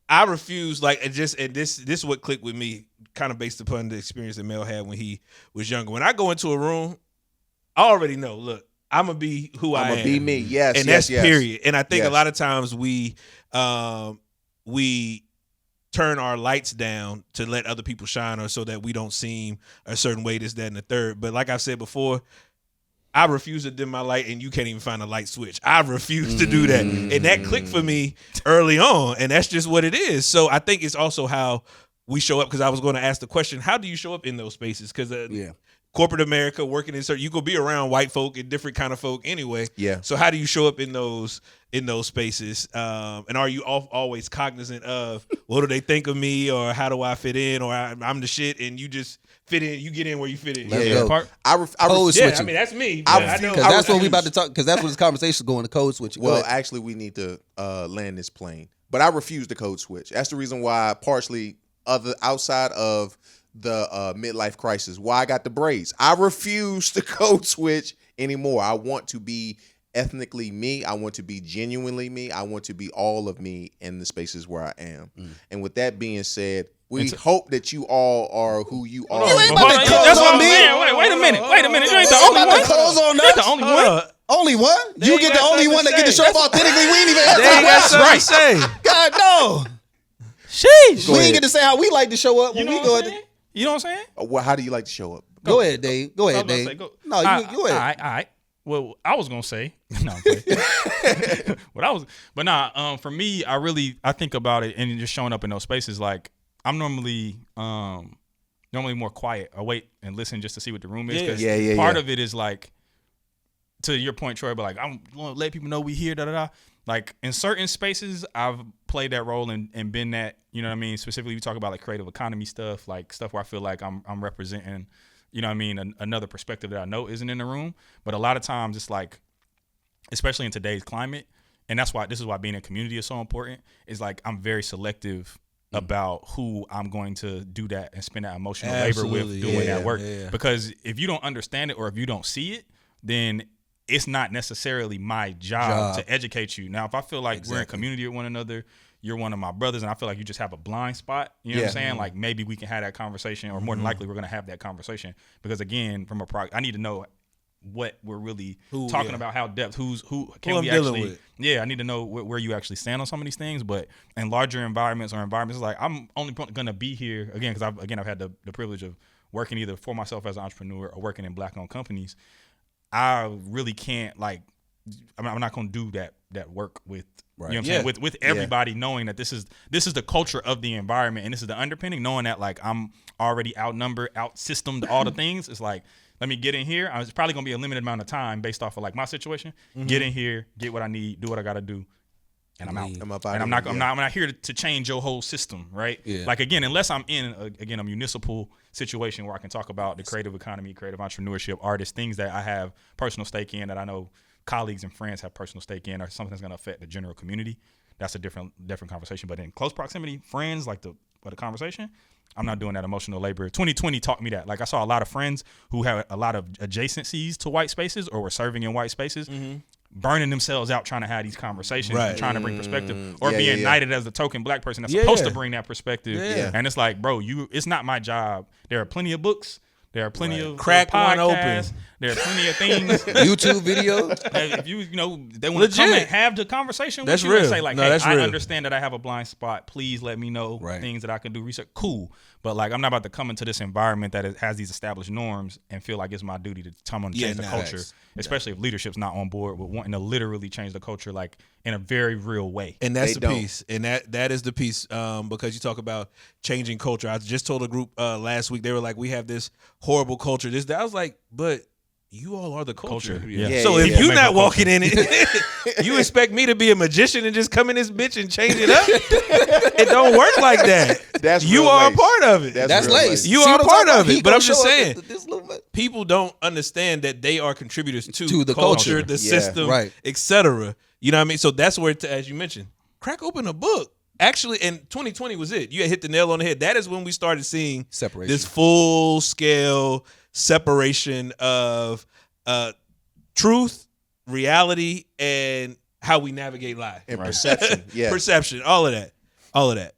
I refuse. This is what clicked with me, kind of based upon the experience that Mel had when he was younger. When I go into a room, I already know. Look, I'm gonna be who I am. I'm gonna be me. Yes, and yes, that's period. And I think a lot of times we turn our lights down to let other people shine, or so that we don't seem a certain way. This, that, and the third. But like I said before, I refuse to dim my light, and you can't even find a light switch. I refuse to do that. And that clicked for me early on, and that's just what it is. So I think it's also how we show up, because I was going to ask the question, how do you show up in those spaces? Because corporate America, working in certain, you could be around white folk and different kind of folk anyway. Yeah. So how do you show up in those spaces? And are you always cognizant of, what do they think of me, or how do I fit in, or I'm the shit, and you just fit in, you get in where you fit in. Code switching. I mean, that's me. Because that's what we about to talk. Because that's what this conversation is going to code switching. Well, actually, we need to land this plane. But I refuse to code switch. That's the reason why, partially, outside of the midlife crisis, why I got the braids. I refuse to code switch anymore. I want to be ethnically me. I want to be genuinely me. I want to be all of me in the spaces where I am. And with that being said, we hope that you all are who you are. You ain't about to close on me. Wait a minute. You ain't the only one. You close on us. The only one. Only one? You get the only one that get to show up authentically. We ain't even answer They the got something to question. say. God, no. Sheesh. We ain't get to say how we like to show up when we go. You know what I'm saying? Well, how do you like to show up? Go ahead, Dave. Go ahead, Dave. No, you go ahead. All right. Well, I was gonna say no. For me, I think about it and just showing up in those spaces. Like, I'm normally more quiet. I wait and listen just to see what the room is. Because part of it is like, to your point, Troy, but like, I'm gonna let people know we here. Like, in certain spaces, I've played that role and been that. You know what I mean? Specifically, we talk about like creative economy stuff, like stuff where I feel like I'm representing. You know what I mean? Another perspective that I know isn't in the room. But a lot of times it's like, especially in today's climate, and this is why being in community is so important, is like, I'm very selective about who I'm going to do that and spend that emotional labor with doing that work. Yeah. Because if you don't understand it or if you don't see it, then it's not necessarily my job to educate you. Now, if I feel like we're in community with one another, you're one of my brothers, and I feel like you just have a blind spot, you know what I'm saying? Like, maybe we can have that conversation, or more than likely we're going to have that conversation. Because again, from I need to know what we're really talking about, how depth, who can we actually, I need to know where you actually stand on some of these things. But in larger environments or environments, like, I'm only going to be here, again, because I've had the privilege of working either for myself as an entrepreneur or working in Black-owned companies. I really can't, like, I'm not going to do that work with, you know what I'm saying, with everybody, knowing that this is the culture of the environment, and this is the underpinning, knowing that, like, I'm already outnumbered, out-systemed all the things. It's like, let me get in here. It's probably going to be a limited amount of time based off of, like, my situation. Get in here, get what I need, do what I got to do, and I'm out. I'm not here to change your whole system, right? Yeah. Like, again, unless I'm in a municipal situation where I can talk about the creative economy, creative entrepreneurship, artists, things that I have personal stake in, that I know colleagues and friends have personal stake in, or something that's going to affect the general community. That's a different conversation. But in close proximity, friends, like the conversation, I'm not doing that emotional labor. 2020 taught me that. Like, I saw a lot of friends who had a lot of adjacencies to white spaces or were serving in white spaces, burning themselves out trying to have these conversations and trying to bring perspective, or being knighted as the token Black person that's supposed to bring that perspective. And it's like, bro, it's not my job. There are plenty of books. There are plenty of crack one open. There are plenty of things. YouTube videos. If they want to come and have the conversation with you and say, like, hey, I understand that I have a blind spot. Please let me know things that I can do research. Cool. But, like, I'm not about to come into this environment that has these established norms and feel like it's my duty to come and change the culture, especially if leadership's not on board with wanting to literally change the culture, like, in a very real way. And that's the piece. And that is the piece, because you talk about changing culture. I just told a group last week, they were like, we have this horrible culture. I was like, but you all are the culture. So if you're not walking in it, you expect me to be a magician and just come in this bitch and change it up? It don't work like that. You are a part of it. That's lace. You are a part of it. But I'm just saying, people don't understand that they are contributors to the culture, the system, etc. You know what I mean? So that's where, as you mentioned, crack open a book. Actually, and 2020 was it. You had hit the nail on the head. That is when we started seeing this full-scale separation of truth, reality, and how we navigate life. And perception. Perception, all of that.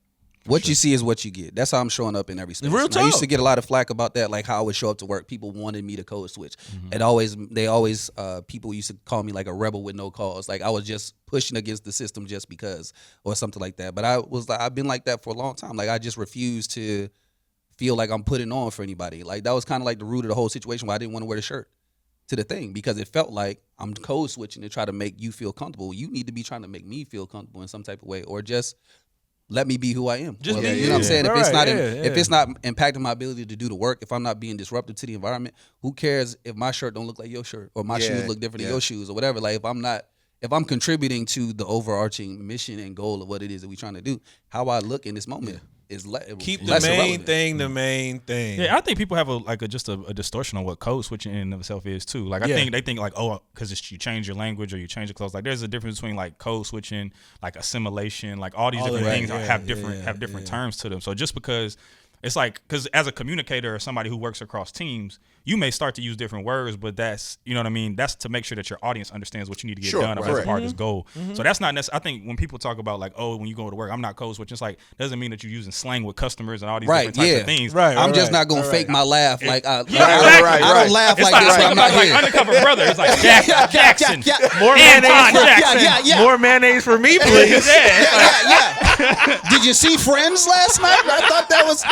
What you see is what you get. That's how I'm showing up in every space. Real talk. I used to get a lot of flack about that, like how I would show up to work. People wanted me to code switch. People used to call me like a rebel with no cause. Like I was just pushing against the system just because, or something like that. But I've been like that for a long time. Like I just refused to feel like I'm putting on for anybody. Like that was kind of like the root of the whole situation why I didn't want to wear the shirt to the thing, because it felt like I'm code switching to try to make you feel comfortable. You need to be trying to make me feel comfortable in some type of way, or just let me be who I am. Just you know what I'm saying? If it's not impacting my ability to do the work, if I'm not being disruptive to the environment, who cares if my shirt don't look like your shirt or my shoes look different than your shoes or whatever? Like if I'm contributing to the overarching mission and goal of what it is that we're trying to do, how I look in this moment is keep less the main irrelevant. thing the main thing. Yeah, I think people have a distortion on what code switching in of itself is too. Like I think they think like, oh, because you change your language or you change your clothes. Like there's a difference between like code switching, like assimilation, like all these different things have different terms to them. So just because it's like, because as a communicator or somebody who works across teams, you may start to use different words, but that's, you know what I mean? That's to make sure that your audience understands what you need to get done as part of this goal. So that's not necessarily, I think when people talk about like, oh, when you go to work, I'm not code switching, it's like, doesn't mean that you're using slang with customers and all these different types of things. I'm just not going to fake my laugh. Like, I don't laugh it's like this. I'm not like Undercover Brother. It's like Jackson. More mayonnaise. More mayonnaise for me, please. Did you see Friends last night? I thought that was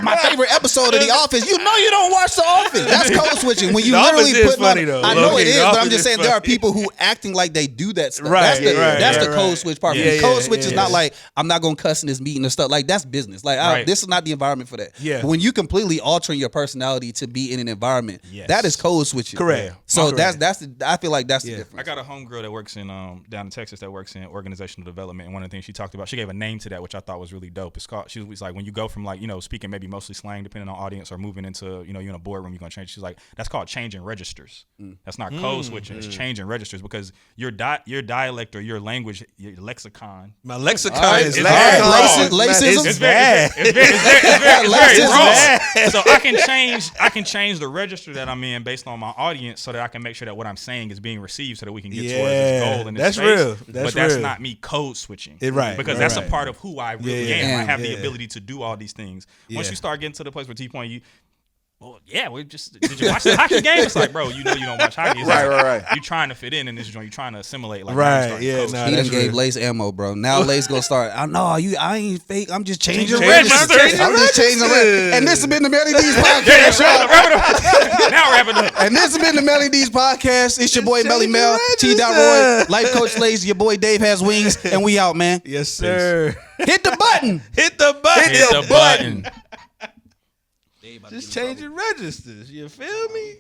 my favorite episode of The Office. You know you don't watch The Office. That's code switching. When you literally put funny though. I know it is, but I'm just saying there are people who acting like they do that stuff. That's the code switch part. Code switch is not like I'm not gonna cuss in this meeting and stuff. Like that's business. Like this is not the environment for that. But when you completely altering your personality to be in an environment, that is code switching. Correct. So I feel like that's the difference. I got a homegirl that works in down in Texas that works in organizational development, and one of the things she talked about, she gave a name to that, which I thought was really dope. It's called, she was like, when you go from like, you know, speaking maybe mostly slang depending on audience or moving into, you're in a boardroom, you're going to change. She's like, that's called changing registers. That's not code switching. It's changing registers because your dialect or your language, your lexicon. My lexicon is bad. It's very raw. So I can change the register that I'm in based on my audience so that I can make sure that what I'm saying is being received so that we can get towards this goal and this space. Real. That's not me code switching. Because that's a part of who I really am. I have the ability to do all these things. Once you start getting to the place where T-Point, did you watch the hockey game? It's like, bro, you don't watch hockey. It's right. You trying to fit in this joint. You trying to assimilate. Like, he done gave Lace ammo, bro. Now Lace gonna start. I ain't fake. I'm just changing registers. I'm just changing registers. And this has been the Melly D's podcast. Now wrapping up. And this has been the Melly D's podcast. It's your boy Melly Mel, T. Roy, Life Coach Lace. Your boy Dave has wings, and we out, man. Yes, sir. Hit the button. Hit the button. Hit the button. Just changing registers. You feel me?